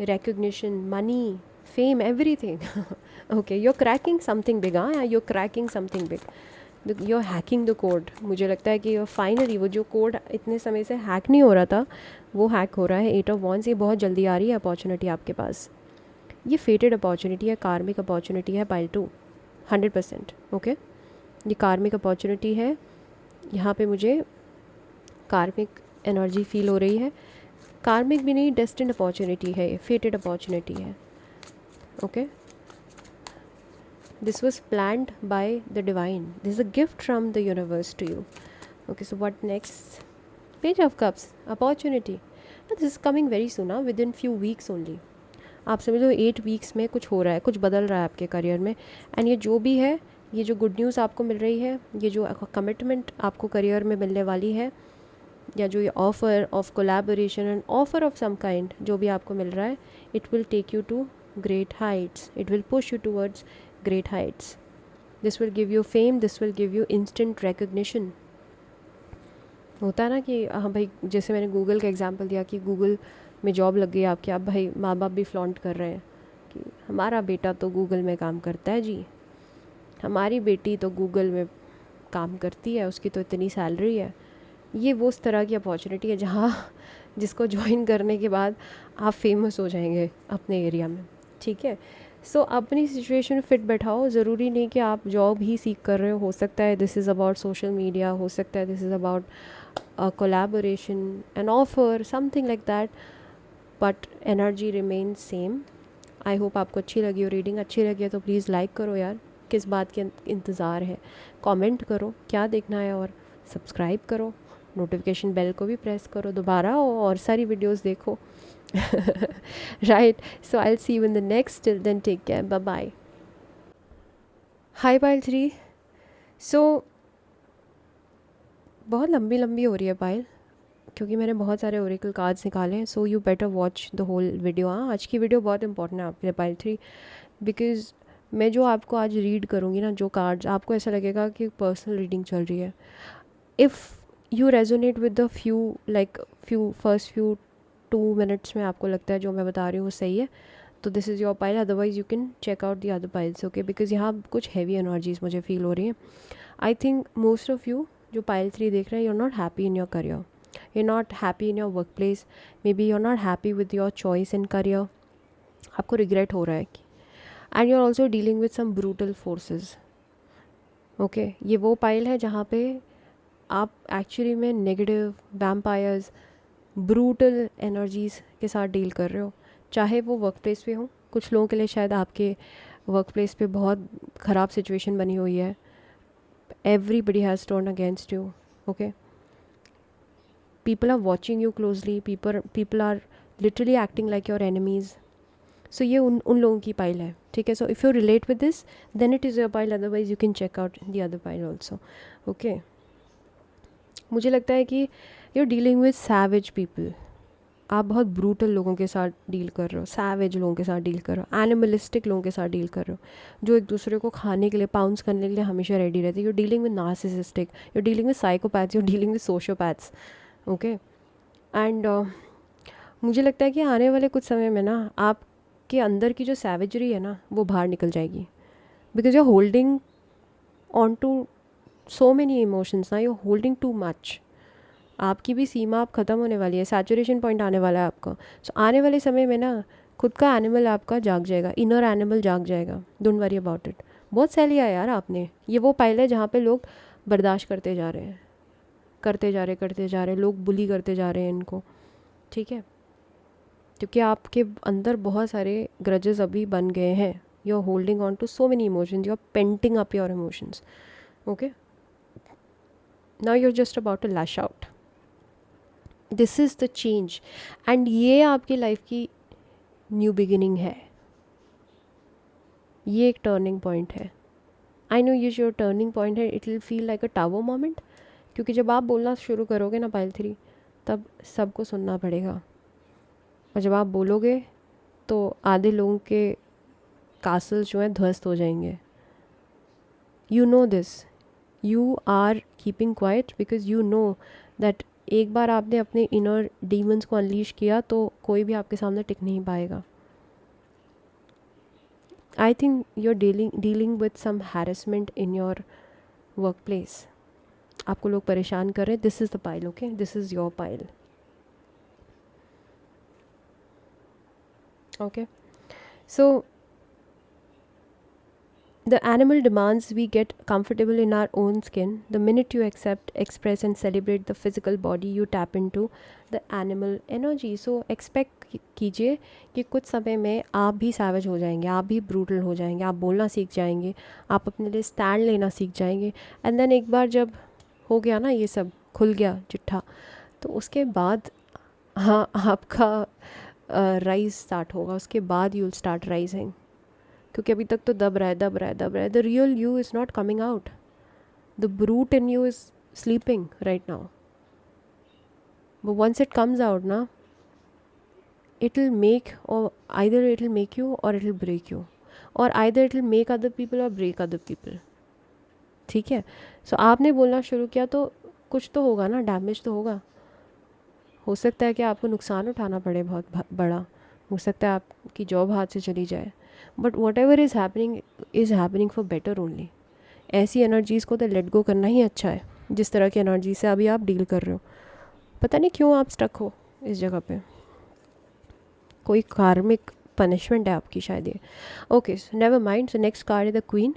recognition, money, fame, everything. Okay, you're cracking something big. You're cracking something big. You're hacking the code. मुझे लगता है कि finally वो जो code इतने समय से hack नहीं हो रहा था, वो हैक हो रहा है. 8 of Wands, ये बहुत जल्दी आ रही है अपॉर्चुनिटी आपके पास. ये फेटेड अपॉर्चुनिटी है, कार्मिक अपॉर्चुनिटी है. पाइल 2, 100%. ओके, ये कार्मिक अपॉर्चुनिटी है. यहाँ पे मुझे कार्मिक एनर्जी फील हो रही है. कार्मिक भी नहीं, डेस्टिन्ड अपॉर्चुनिटी है, फेटेड अपॉर्चुनिटी है. Okay, this was planned by the divine. This is a gift from the universe to you. Okay, so what next? Page of cups, opportunity. This is coming very soon, within few weeks only. आप समझ लो 8 weeks में कुछ हो रहा है, कुछ बदल रहा है आपके करियर में। एंड ये जो भी है, ये जो गुड न्यूज़ आपको मिल रही है, ये जो कमिटमेंट आपको करियर में मिलने वाली है, या जो ये offer of collaboration and offer of some kind जो भी आपको मिल रहा है, it will take you to great heights, it will push you towards great heights. This will give you fame, this will give you instant recognition. होता है ना कि हाँ भाई, जैसे मैंने गूगल का एग्जांपल दिया कि गूगल में जॉब लग गई आपकी, अब भाई माँ बाप भी फ्लॉन्ट कर रहे हैं कि हमारा बेटा तो गूगल में काम करता है जी, हमारी बेटी तो गूगल में काम करती है, उसकी तो इतनी सैलरी है। ये वो उस तरह की अपॉर्चुनिटी है जहाँ जिसको ज्वाइन करने के बाद आप फेमस हो जाएंगे अपने एरिया में, ठीक है। सो अपनी सिचुएशन फिट बैठाओ, ज़रूरी नहीं कि आप जॉब ही सीख कर रहे हो सकता है this is about social media, हो सकता है this is about collaboration an offer something like that, but energy remain same. I hope आपको अच्छी लगी हो रीडिंग, अच्छी लगी है तो प्लीज़ लाइक करो यार, किस बात के इंतज़ार है, कमेंट करो क्या देखना है, और सब्सक्राइब करो, नोटिफिकेशन बेल को भी प्रेस करो दोबारा, और सारी वीडियोस देखो। Right, so I will see you in the next, till then take care, bye bye. Hi Payal 3। So बहुत लंबी लंबी हो रही है पायल, क्योंकि मैंने बहुत सारे ओरेकल कार्ड्स निकाले हैं, so you better watch the whole video. हाँ, आज की वीडियो बहुत इंपॉर्टेंट है आपके लिए पायल 3, बिकॉज मैं जो आपको आज रीड करूँगी ना, जो कार्ड्स, आपको ऐसा लगेगा कि पर्सनल रीडिंग चल रही है। If you resonate with the first few 2 minutes में आपको लगता है जो मैं बता रही हूँ वो सही है, तो this is your pile, otherwise you can check out the other piles, okay. Because यहाँ कुछ हैवी एनर्जीज मुझे फील हो रही हैं। I think most of you जो पाइल 3 देख रहे हैं, you are not happy in your career, you are not happy in your work place, maybe you are not happy with your choice in career, आपको regret हो रहा है। And you are also dealing with some brutal forces, okay. ये वो pile है जहाँ पे आप एक्चुअली में नेगेटिव वैम्पायर्स, ब्रूटल एनर्जीज़ के साथ डील कर रहे हो, चाहे वो वर्क प्लेस पे हो। कुछ लोगों के लिए शायद आपके वर्क प्लेस पे बहुत ख़राब सिचुएशन बनी हुई है, everybody has turn against you, okay. People are watching you closely, people are literally acting like your enemies. So ये उन लोगों की पाइल है, ठीक है। So if you relate with this, then it is your pile, otherwise you can check out the other pile also, okay. मुझे लगता है कि you dealing with savage people, आप बहुत ब्रूटल लोगों के साथ डील कर रहे हो, सैवेज लोगों के साथ डील कर रहे हो, एनिमलिस्टिक लोगों के साथ डील कर रहे हो, जो एक दूसरे को खाने के लिए, पाउंस करने के लिए हमेशा रेडी रहते हैं। You dealing with narcissistic, you dealing with psychopaths, you dealing with sociopaths, okay. And मुझे लगता है कि आने वाले कुछ समय में ना आपके अंदर की जो सैवेजरी है ना, वो बाहर निकल जाएगी, because you are holding on to so many emotions ना, you are holding too much. आपकी भी सीमा अब ख़त्म होने वाली है, सैचुरेशन पॉइंट आने वाला है आपका। सो आने वाले समय में ना खुद का एनिमल आपका जाग जाएगा, इनर एनिमल जाग जाएगा, डोंट वरी अबाउट इट। बहुत सह लिया यार आपने, ये वो पाइल है जहाँ पे लोग बर्दाश्त करते जा रहे हैं, करते जा रहे हैं, लोग बुली करते जा रहे हैं इनको, ठीक है, क्योंकि आपके अंदर बहुत सारे ग्रजेस अभी बन गए हैं। You are holding on to so many emotions, you are painting up your emotions, okay. Now you are just about to lash out, this is the change, and ये आपकी लाइफ की न्यू बिगिनिंग है, ये एक turning point है। I know ये जो turning point है, it will feel like a tower moment, क्योंकि जब आप बोलना शुरू करोगे ना पाइल 3, तब सबको सुनना पड़ेगा, और जब आप बोलोगे तो आधे लोगों के कासल जो हैं ध्वस्त हो जाएंगे। You know this, you are keeping quiet because you know that एक बार आपने अपने इनर डीमंस को अनलीश किया तो कोई भी आपके सामने टिक नहीं पाएगा। I think you are dealing with some harassment in your work place, आपको लोग परेशान कर रहे हैं। This is the pile, okay, this is your pile, okay. So the animal demands we get comfortable in our own skin. The minute you accept, express and celebrate the physical body, you tap into the animal energy. So expect कीजिए कि कुछ समय में आप भी savage हो जाएंगे, आप भी brutal हो जाएंगे, आप बोलना सीख जाएंगे, आप अपने लिए stand लेना सीख जाएंगे। एंड देन एक बार जब हो गया ना, ये सब खुल गया चिट्ठा, तो उसके बाद हाँ, आपका राइज स्टार्ट होगा, उसके बाद यू विल स्टार्ट राइजिंग, क्योंकि अभी तक तो दब रहा है, दब रहा है, दब रहा है. The real you is not coming out. The brute in you is sleeping right now. But once it comes out na, it'll make, or either it'll make you or it'll break you, or either it'll make other people or break other people. ठीक है. सो आपने बोलना शुरू किया तो कुछ तो होगा ना, डैमेज तो होगा. हो सकता है कि आपको नुकसान उठाना पड़े बहुत बड़ा, हो सकता है आपकी जॉब हाथ से चली जाए, but what ever is happening for better only. ऐसी एनर्जीज़ को तो लेट गो करना ही अच्छा है, जिस तरह की एनर्जी से अभी आप डील कर रहे हो. पता नहीं क्यों आप स्टक हो इस जगह पे, कोई कार्मिक पनिशमेंट है आपकी शायद ये. Okay, never mind. So next card is the queen,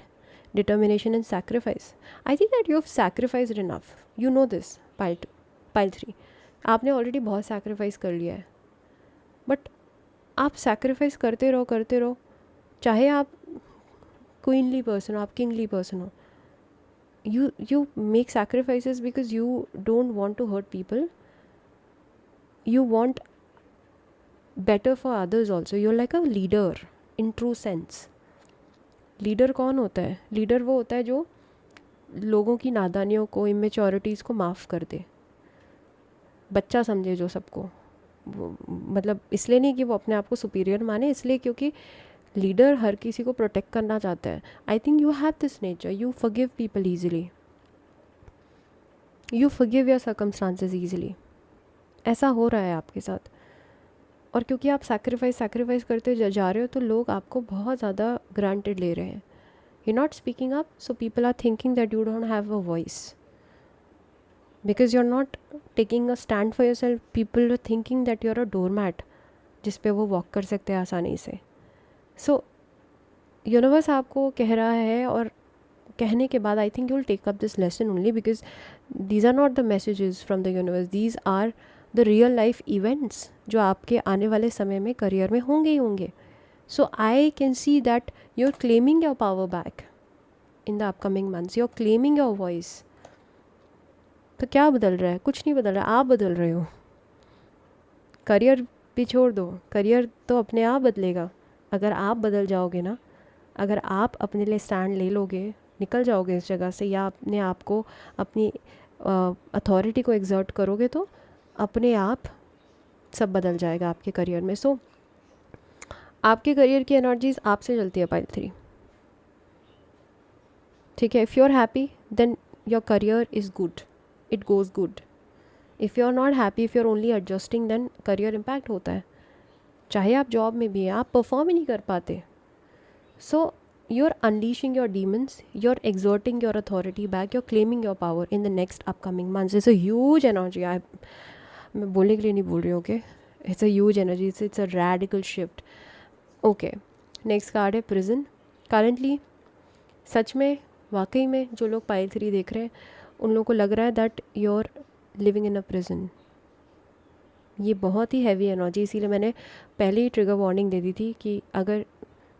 determination and sacrifice. I think that you have sacrificed enough, you know this. Pile 2, pile 3, आपने ऑलरेडी बहुत सैक्रिफाइस कर लिया है, बट आप सैक्रिफाइस करते रहो, चाहे आप क्वीनली पर्सन हो, आप किंगली पर्सन हो. you make sacrifices because you don't want to hurt people. You want better for others also. You're like a leader in true sense. Leader कौन होता है? लीडर वो होता है जो लोगों की नादानियों को, इमेच्योरिटीज़ को माफ़ कर दे, बच्चा समझे जो सबको. मतलब इसलिए नहीं कि वो अपने आप को सुपीरियर माने, इसलिए क्योंकि लीडर हर किसी को प्रोटेक्ट करना चाहता है. I think you have this nature. You forgive people easily, you forgive your circumstances easily. ऐसा हो रहा है आपके साथ. और क्योंकि आप सैक्रिफाइस करते जा रहे हो, तो लोग आपको बहुत ज़्यादा ग्रांटेड ले रहे हैं. You not speaking up, so people are thinking that you don't have a voice, because you are not taking a stand for yourself. People are thinking that you are a doormat जिस पे वो walk कर सकते हैं आसानी से. सो universe आपको कह रहा है, और कहने के बाद I think you will take up this lesson only, because these are not the messages from the universe, these are the real life events जो आपके आने वाले समय में करियर में होंगे ही होंगे. So I can see that you are claiming your power back in the upcoming months. You are claiming your voice. तो क्या बदल रहा है? कुछ नहीं बदल रहा है, आप बदल रहे हो. करियर भी छोड़ दो, करियर तो अपने आप बदलेगा अगर आप बदल जाओगे ना. अगर आप अपने लिए स्टैंड ले लोगे, निकल जाओगे इस जगह से, या अपने आप को, अपनी अथॉरिटी को एग्जर्ट करोगे, तो अपने आप सब बदल जाएगा आपके करियर में. सो आपके करियर की एनर्जीज आपसे चलती है पाइल 3. ठीक है. If you are happy then your career is good, it goes good. If you are not happy, if you are only adjusting, then career impact होता है. चाहे आप जॉब में भी हैं, आप परफॉर्म ही नहीं कर पाते. सो you're unleashing your demons, you're exerting your authority back, you're claiming your power in the next upcoming months. It's a huge energy. मैं बोलने के लिए नहीं बोल रही हूँ. Okay, it's a huge energy, it's a radical shift. Okay, next card है prison. Currently सच में, वाकई में जो लोग पाइल 3 देख रहे हैं, उन लोगों को लग रहा है that you are living in a prison. ये बहुत ही हैवी एनर्जी, इसीलिए मैंने पहले ही ट्रिगर वार्निंग दे दी थी कि अगर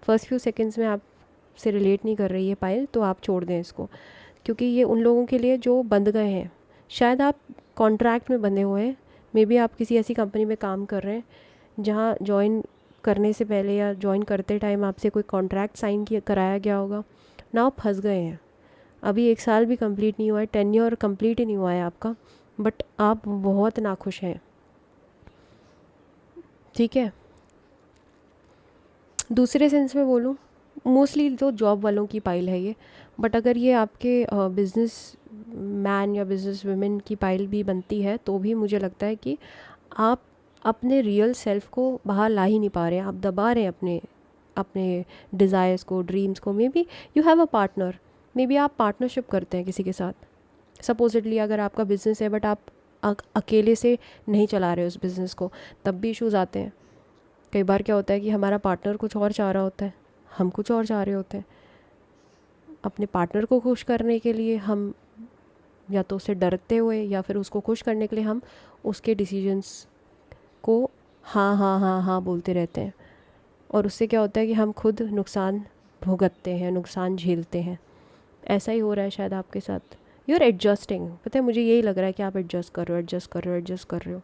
फर्स्ट फ्यू सेकेंड्स में आप से रिलेट नहीं कर रही है पायल, तो आप छोड़ दें इसको. क्योंकि ये उन लोगों के लिए जो बंध गए हैं. शायद आप कॉन्ट्रैक्ट में बंधे हुए हैं, मे बी आप किसी ऐसी कंपनी में काम कर रहे हैं जहाँ ज्वाइन करने से पहले या ज्वाइन करते टाइम आपसे कोई कॉन्ट्रैक्ट साइन किया कराया गया होगा ना. आप फंस गए हैं. अभी 1 साल भी कंप्लीट नहीं हुआ है, टेन्योर कंप्लीट ही नहीं हुआ है आपका, बट आप बहुत नाखुश हैं. ठीक है. दूसरे सेंस में बोलूँ, मोस्टली तो जॉब वालों की पाइल है ये, बट अगर ये आपके बिज़नेस मैन या बिज़नेस वुमेन की पाइल भी बनती है, तो भी मुझे लगता है कि आप अपने रियल सेल्फ को बाहर ला ही नहीं पा रहे हैं. आप दबा रहे हैं अपने अपने डिज़ायर्स को, ड्रीम्स को. May be you have a partner, may be आप पार्टनरशिप करते हैं किसी के साथ. सपोजिटली अगर आपका बिज़नेस है, बट आप अकेले से नहीं चला रहे उस बिज़नेस को, तब भी इशूज़ आते हैं. कई बार क्या होता है कि हमारा पार्टनर कुछ और चाह रहा होता है, हम कुछ और चाह रहे होते हैं. अपने पार्टनर को खुश करने के लिए हम या तो उससे डरते हुए, या फिर उसको खुश करने के लिए हम उसके डिसीजंस को हाँ हाँ हाँ हाँ बोलते रहते हैं. और उससे क्या होता है कि हम खुद नुकसान भुगतते हैं, नुकसान झेलते हैं. ऐसा ही हो रहा है शायद आपके साथ. You are adjusting. पता है, मुझे यही लग रहा है कि आप एडजस्ट कर रहे हो, एडजस्ट कर रहे हो, एडजस्ट कर रहे हो.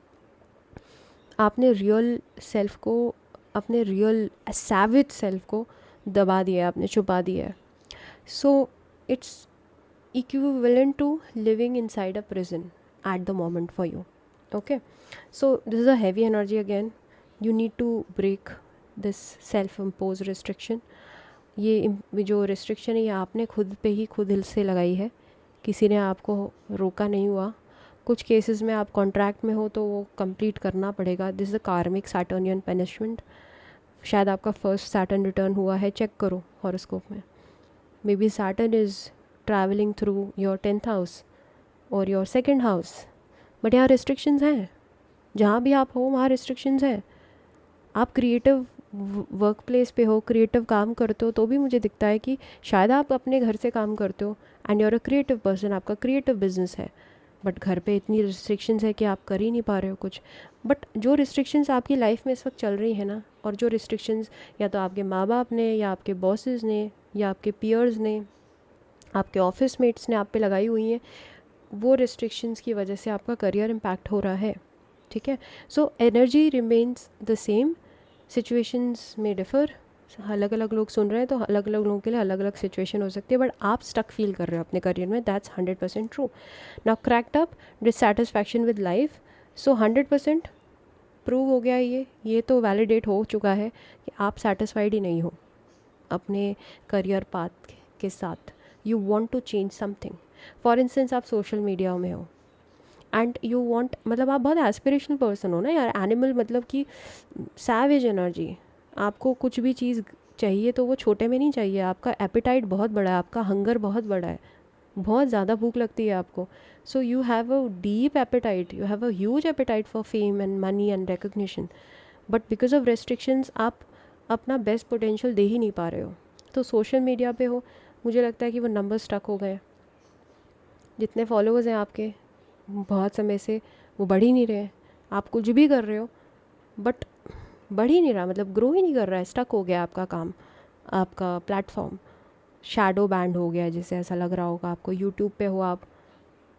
आपने रियल सेल्फ को, अपने रियल सैविज सेल्फ को दबा दिया है, आपने छुपा दिया है. So it's equivalent to living inside a prison at the moment for you. Okay, so this is a heavy energy again. You need to break this self imposed restriction. ये जो रिस्ट्रिक्शन है ये आपने खुद पे ही खुद हिल से लगाई है, किसी ने आपको रोका नहीं हुआ. कुछ केसेस में आप कॉन्ट्रैक्ट में हो तो वो कंप्लीट करना पड़ेगा. दिस इज़ द कार्मिक सैटर्नियन पनिशमेंट. शायद आपका फर्स्ट सैटर्न रिटर्न हुआ है, चेक करो हॉरोस्कोप में. May be Saturn is travelling through your 10th house और योर 2nd हाउस. बट यहाँ रिस्ट्रिक्शंस हैं, जहाँ भी आप हो वहाँ रिस्ट्रिक्शंस हैं. आप क्रिएटिव वर्क प्लेस पे हो, क्रिएटिव काम करते हो, तो भी मुझे दिखता है कि शायद आप अपने घर से काम करते हो and you're a creative person, आपका क्रिएटिव बिजनेस है, बट घर पे इतनी रिस्ट्रिक्शंस है कि आप कर ही नहीं पा रहे हो कुछ. बट जो रिस्ट्रिक्शंस आपकी लाइफ में इस वक्त चल रही है ना, और जो रिस्ट्रिक्शंस या तो आपके माँ बाप ने या आपके बॉसेस ने या आपके पीयर्स ने, आपके ऑफिस मेट्स ने आप पे लगाई हुई हैं, वो रिस्ट्रिक्शंस की वजह से आपका करियर इम्पैक्ट हो रहा है. ठीक है, so energy remains the same, situations में डिफ़र. अलग अलग लोग सुन रहे हैं तो अलग अलग लोगों के लिए अलग अलग सिचुएशन हो सकती है, बट आप स्टक फील कर रहे हो अपने करियर में. That's 100% true. Now cracked up, dissatisfaction with life. So 100% prove हो गया ये तो वैलिडेट हो चुका है कि आप सेटिस्फाइड ही नहीं हो अपने करियर पाथ के साथ. You want to change something. For instance आप सोशल मीडिया में हो एंड यू वॉन्ट, मतलब आप बहुत एस्पिरेशनल पर्सन हो ना यार, एनिमल, मतलब कि सैवेज एनर्जी. आपको कुछ भी चीज़ चाहिए तो वो छोटे में नहीं चाहिए. आपका एपिटाइट बहुत बड़ा है, आपका हंगर बहुत बड़ा है, बहुत ज़्यादा भूख लगती है आपको. So you have a deep appetite, you have a huge appetite for fame and money and recognition. But because of restrictions आप अपना बेस्ट पोटेंशियल दे ही नहीं पा रहे हो. तो सोशल मीडिया पे हो, मुझे लगता है कि वो नंबर स्टक हो गए. जितने फॉलोअर्स हैं आपके बहुत समय से, वो बढ़ ही नहीं रहे. आप कुछ भी कर रहे हो बट बढ़ ही नहीं रहा, मतलब ग्रो ही नहीं कर रहा है. स्टक हो गया आपका काम, आपका प्लेटफॉर्म शैडो बैंड हो गया है, जिससे ऐसा लग रहा होगा आपको. यूट्यूब पे हो आप,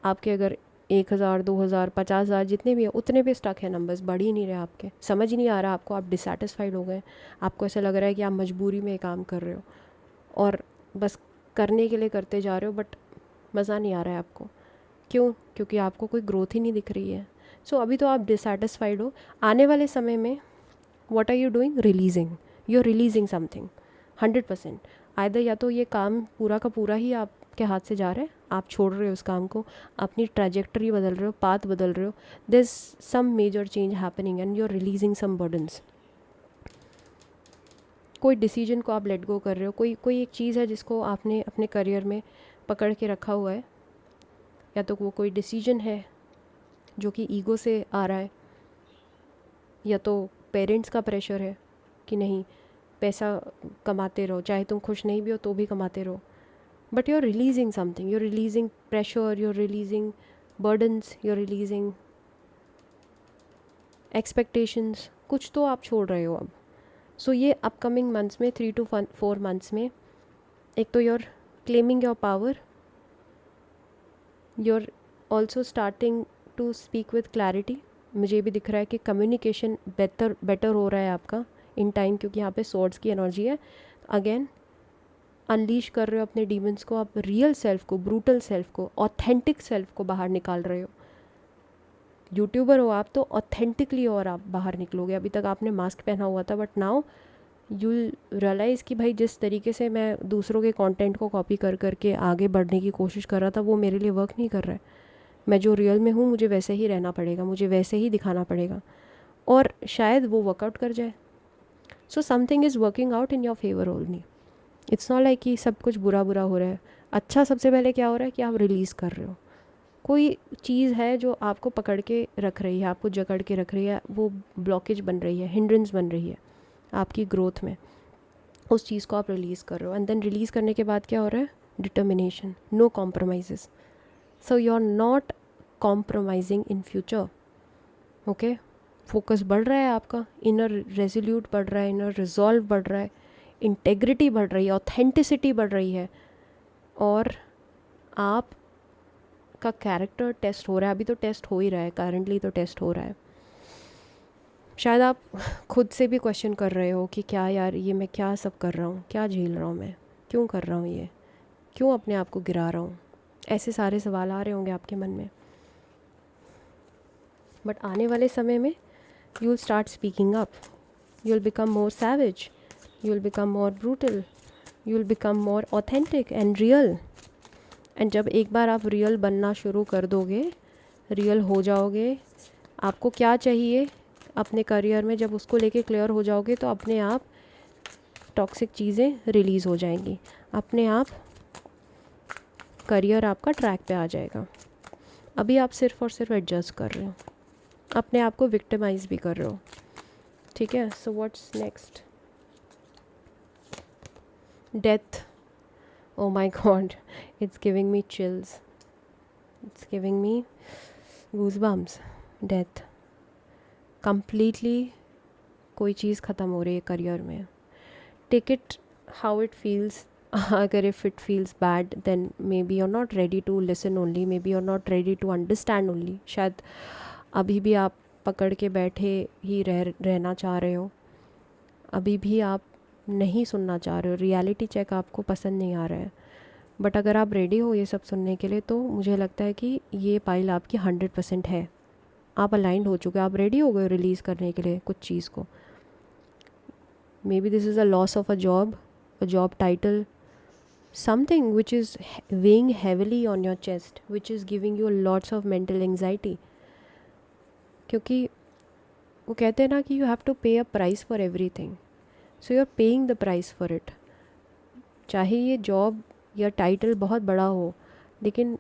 आपके अगर 1,000 2,000 50,000 जितने भी है उतने पे स्टक है नंबर्स, बढ़ ही नहीं रहे आपके. समझ ही नहीं आ रहा आपको, आप डिससेटिस्फाइड हो गए. आपको ऐसा लग रहा है कि आप मजबूरी में काम कर रहे हो और बस करने के लिए करते जा रहे हो, बट मज़ा नहीं आ रहा है आपको. क्यों? क्योंकि आपको कोई ग्रोथ ही नहीं दिख रही है. सो अभी तो आप डिससेटिस्फाइड हो. आने वाले समय में what are you doing? Releasing. You are releasing something 100%. Either या तो ये काम पूरा का पूरा ही आपके हाथ से जा रहा है, आप छोड़ रहे हो उस काम को, अपनी ट्रैजेक्टरी बदल रहे हो, पाथ बदल रहे हो. There is some major change happening and you are releasing some burdens. कोई डिसीजन को आप लेट गो कर रहे हो. कोई एक चीज़ है जिसको आपने अपने करियर में पकड़ के रखा हुआ है, या तो वो कोई डिसीजन है जो कि ईगो से आ रहा है, या तो पेरेंट्स का प्रेशर है कि नहीं पैसा कमाते रहो, चाहे तुम खुश नहीं भी हो तो भी कमाते रहो. But you are releasing something, you are releasing pressure, you are releasing burdens, you are releasing expectations. कुछ तो आप छोड़ रहे हो अब. सो ये अपकमिंग मंथ्स में 3 to 4 मंथ्स में, एक तो you are claiming your power, you are also starting to speak with clarity. मुझे भी दिख रहा है कि कम्युनिकेशन बेटर हो रहा है आपका इन टाइम, क्योंकि यहाँ पे सॉर्ड्स की एनर्जी है. अगेन अनलीश कर रहे हो अपने डीमंस को, आप रियल सेल्फ को, ब्रूटल सेल्फ को, ऑथेंटिक सेल्फ को बाहर निकाल रहे हो. यूट्यूबर हो आप तो ऑथेंटिकली और आप बाहर निकलोगे. अभी तक आपने मास्क पहना हुआ था, बट नाउ यू रियलाइज़ कि भाई जिस तरीके से मैं दूसरों के कंटेंट को कॉपी कर करके आगे बढ़ने की कोशिश कर रहा था, वो मेरे लिए वर्क नहीं कर रहा है. मैं जो रियल में हूँ मुझे वैसे ही रहना पड़ेगा, मुझे वैसे ही दिखाना पड़ेगा, और शायद वो वर्कआउट कर जाए. So something is working out in your favour only. It's not like कि सब कुछ बुरा बुरा हो रहा है. अच्छा, सबसे पहले क्या हो रहा है कि आप रिलीज़ कर रहे हो. कोई चीज़ है जो आपको पकड़ के रख रही है, आपको जकड़ के रख रही है, वो ब्लॉकेज बन रही है, हिंड्रेंस बन रही है आपकी ग्रोथ में. उस चीज़ को आप रिलीज़ कर रहे हो, एंड देन रिलीज़ करने के बाद क्या हो रहा है? Determination, no compromises. So you are not compromising in future. Okay, focus बढ़ रहा है आपका, इनर रेजोल्यूट बढ़ रहा है, इनर रिजॉल्व बढ़ रहा है, इंटेग्रिटी बढ़ रही है, ऑथेंटिसिटी बढ़ रही है, और आप का कैरेक्टर टेस्ट हो रहा है. अभी तो टेस्ट हो ही रहा है, करंटली तो टेस्ट हो रहा है. शायद आप खुद से भी क्वेश्चन कर रहे हो कि क्या यार ये मैं क्या सब कर रहा हूँ, क्या झेल रहा हूँ मैं, क्यों कर रहा हूँ ये, क्यों अपने आप को गिरा रहा हूँ। ऐसे सारे सवाल आ रहे होंगे आपके मन में। बट आने वाले समय में you will start speaking up, you will become more savage, you will become more brutal, you will become more authentic and real. And जब एक बार आप रियल बनना शुरू कर दोगे, रियल हो जाओगे, आपको क्या चाहिए अपने करियर में, जब उसको लेके क्लियर हो जाओगे तो अपने आप टॉक्सिक चीज़ें रिलीज़ हो जाएंगी, अपने आप करियर आपका ट्रैक पे आ जाएगा। अभी आप सिर्फ और सिर्फ एडजस्ट कर रहे हो, अपने आप को विक्टिमाइज भी कर रहे हो। ठीक है, so what's next? Death. Oh my God, it's giving me chills, it's giving me goosebumps. Death, completely कोई चीज़ ख़त्म हो रही है करियर में। Take it how it feels. अगर if it feels bad then maybe you are not ready to listen only, maybe you are not ready to understand only. शायद अभी भी आप पकड़ के बैठे ही रहना चाह रहे हो, अभी भी आप नहीं सुनना चाह रहे हो, रियलिटी चेक आपको पसंद नहीं आ रहा है। बट अगर आप रेडी हो ये सब सुनने के लिए तो मुझे लगता है कि ये पाइल आपकी 100% है। आप अलाइंड हो चुके, आप रेडी हो गए रिलीज़ करने के लिए कुछ चीज़ को। May be this is a loss of a job title, something which is weighing heavily on your chest, which is giving you lots of mental anxiety. क्योंकि वो कहते हैं ना कि you have to pay a price for everything, so you're paying the price for it. चाहे ये job या title बहुत बड़ा हो, लेकिन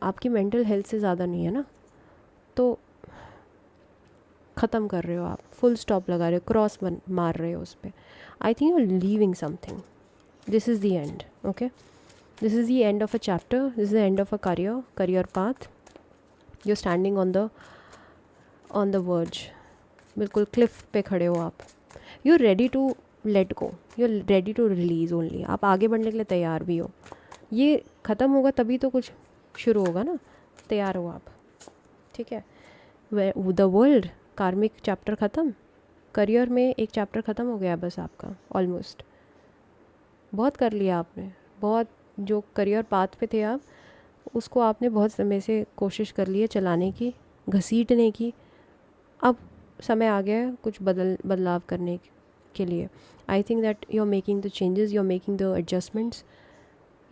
आपकी मेंटल हेल्थ से ज़्यादा नहीं है ना, तो ख़त्म कर रहे हो आप, फुल स्टॉप लगा रहे हो, क्रॉस मार रहे हो उस पर। I think you are leaving something. This is the end, okay? This is the end of a chapter. This is the end of a career path. You're standing on the verge. बिल्कुल Cliff पे खड़े हो आप. You're ready to let go. You're ready to release only. आप आगे बढ़ने के लिए तैयार भी हो. ये ख़त्म होगा तभी तो कुछ शुरू होगा ना. तैयार हो आप. ठीक है. The world, कार्मिक चैप्टर ख़त्म. करियर में एक चैप्टर ख़त्म हो गया बस आपका, ऑलमोस्ट. बहुत कर लिया आपने, बहुत जो करियर पाथ पे थे आप, उसको आपने बहुत समय से कोशिश कर ली है चलाने की, घसीटने की. अब समय आ गया है कुछ बदलाव करने के लिए. I think that you are making the changes, you are making the adjustments,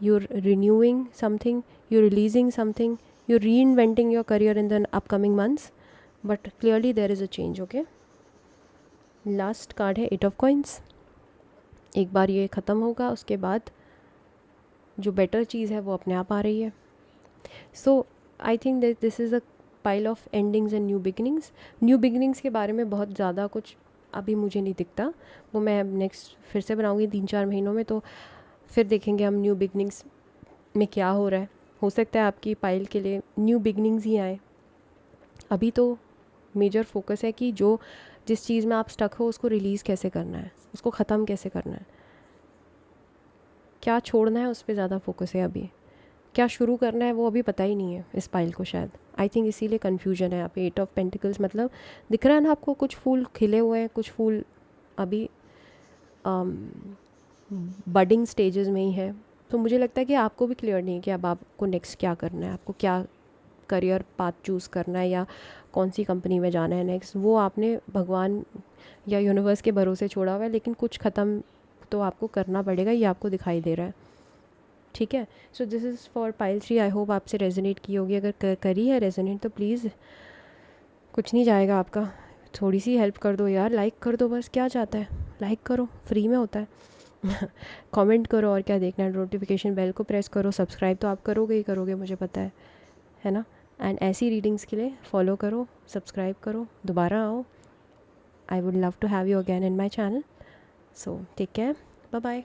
you are renewing something, you are releasing something, you are reinventing your career in the upcoming months. But clearly there is a change. Okay, last card है 8 of coins. एक बार ये ख़त्म होगा उसके बाद जो better चीज़ है वो अपने आप आ रही है. So I think that this is a pile of endings and new beginnings. New beginnings के बारे में बहुत ज़्यादा कुछ अभी मुझे नहीं दिखता, वो मैं नेक्स्ट फिर से बनाऊंगी 3-4 महीनों में, तो फिर देखेंगे हम न्यू बिगिनिंग्स में क्या हो रहा है. हो सकता है आपकी पाइल के लिए न्यू बिगिनिंग्स ही आए. अभी तो मेजर फोकस है कि जिस चीज़ में आप स्टक हो उसको रिलीज़ कैसे करना है, उसको ख़त्म कैसे करना है, क्या छोड़ना है, उस पर ज़्यादा फोकस है अभी. क्या शुरू करना है वो अभी पता ही नहीं है इस पाइल को शायद. आई थिंक इसीलिए कन्फ्यूजन है यहाँ पे. 8 ऑफ पेंटिकल्स मतलब दिख रहा है ना आपको, कुछ फूल खिले हुए हैं, कुछ फूल अभी बडिंग स्टेजेस में ही है. तो मुझे लगता है कि आपको भी क्लियर नहीं है कि अब आपको नेक्स्ट क्या करना है, आपको क्या करियर पाथ चूज़ करना है या कौन सी कंपनी में जाना है नेक्स्ट. वो आपने भगवान या यूनिवर्स के भरोसे छोड़ा हुआ है, लेकिन कुछ ख़त्म तो आपको करना पड़ेगा, ये आपको दिखाई दे रहा है. ठीक है. So this is for pile 3. I hope आपसे रेजोनेट की होगी. अगर करी है रेजोनेट तो प्लीज़, कुछ नहीं जाएगा आपका, थोड़ी सी हेल्प कर दो यार, लाइक कर दो बस. क्या चाहता है, लाइक करो, फ्री में होता है. कमेंट करो, और क्या देखना है. नोटिफिकेशन बेल को प्रेस करो. सब्सक्राइब तो आप करोगे ही करोगे, मुझे पता है ना. एंड ऐसी रीडिंग्स के लिए फॉलो करो, सब्सक्राइब करो, दोबारा आओ. I would love to have you again in my channel. So take care, bye bye.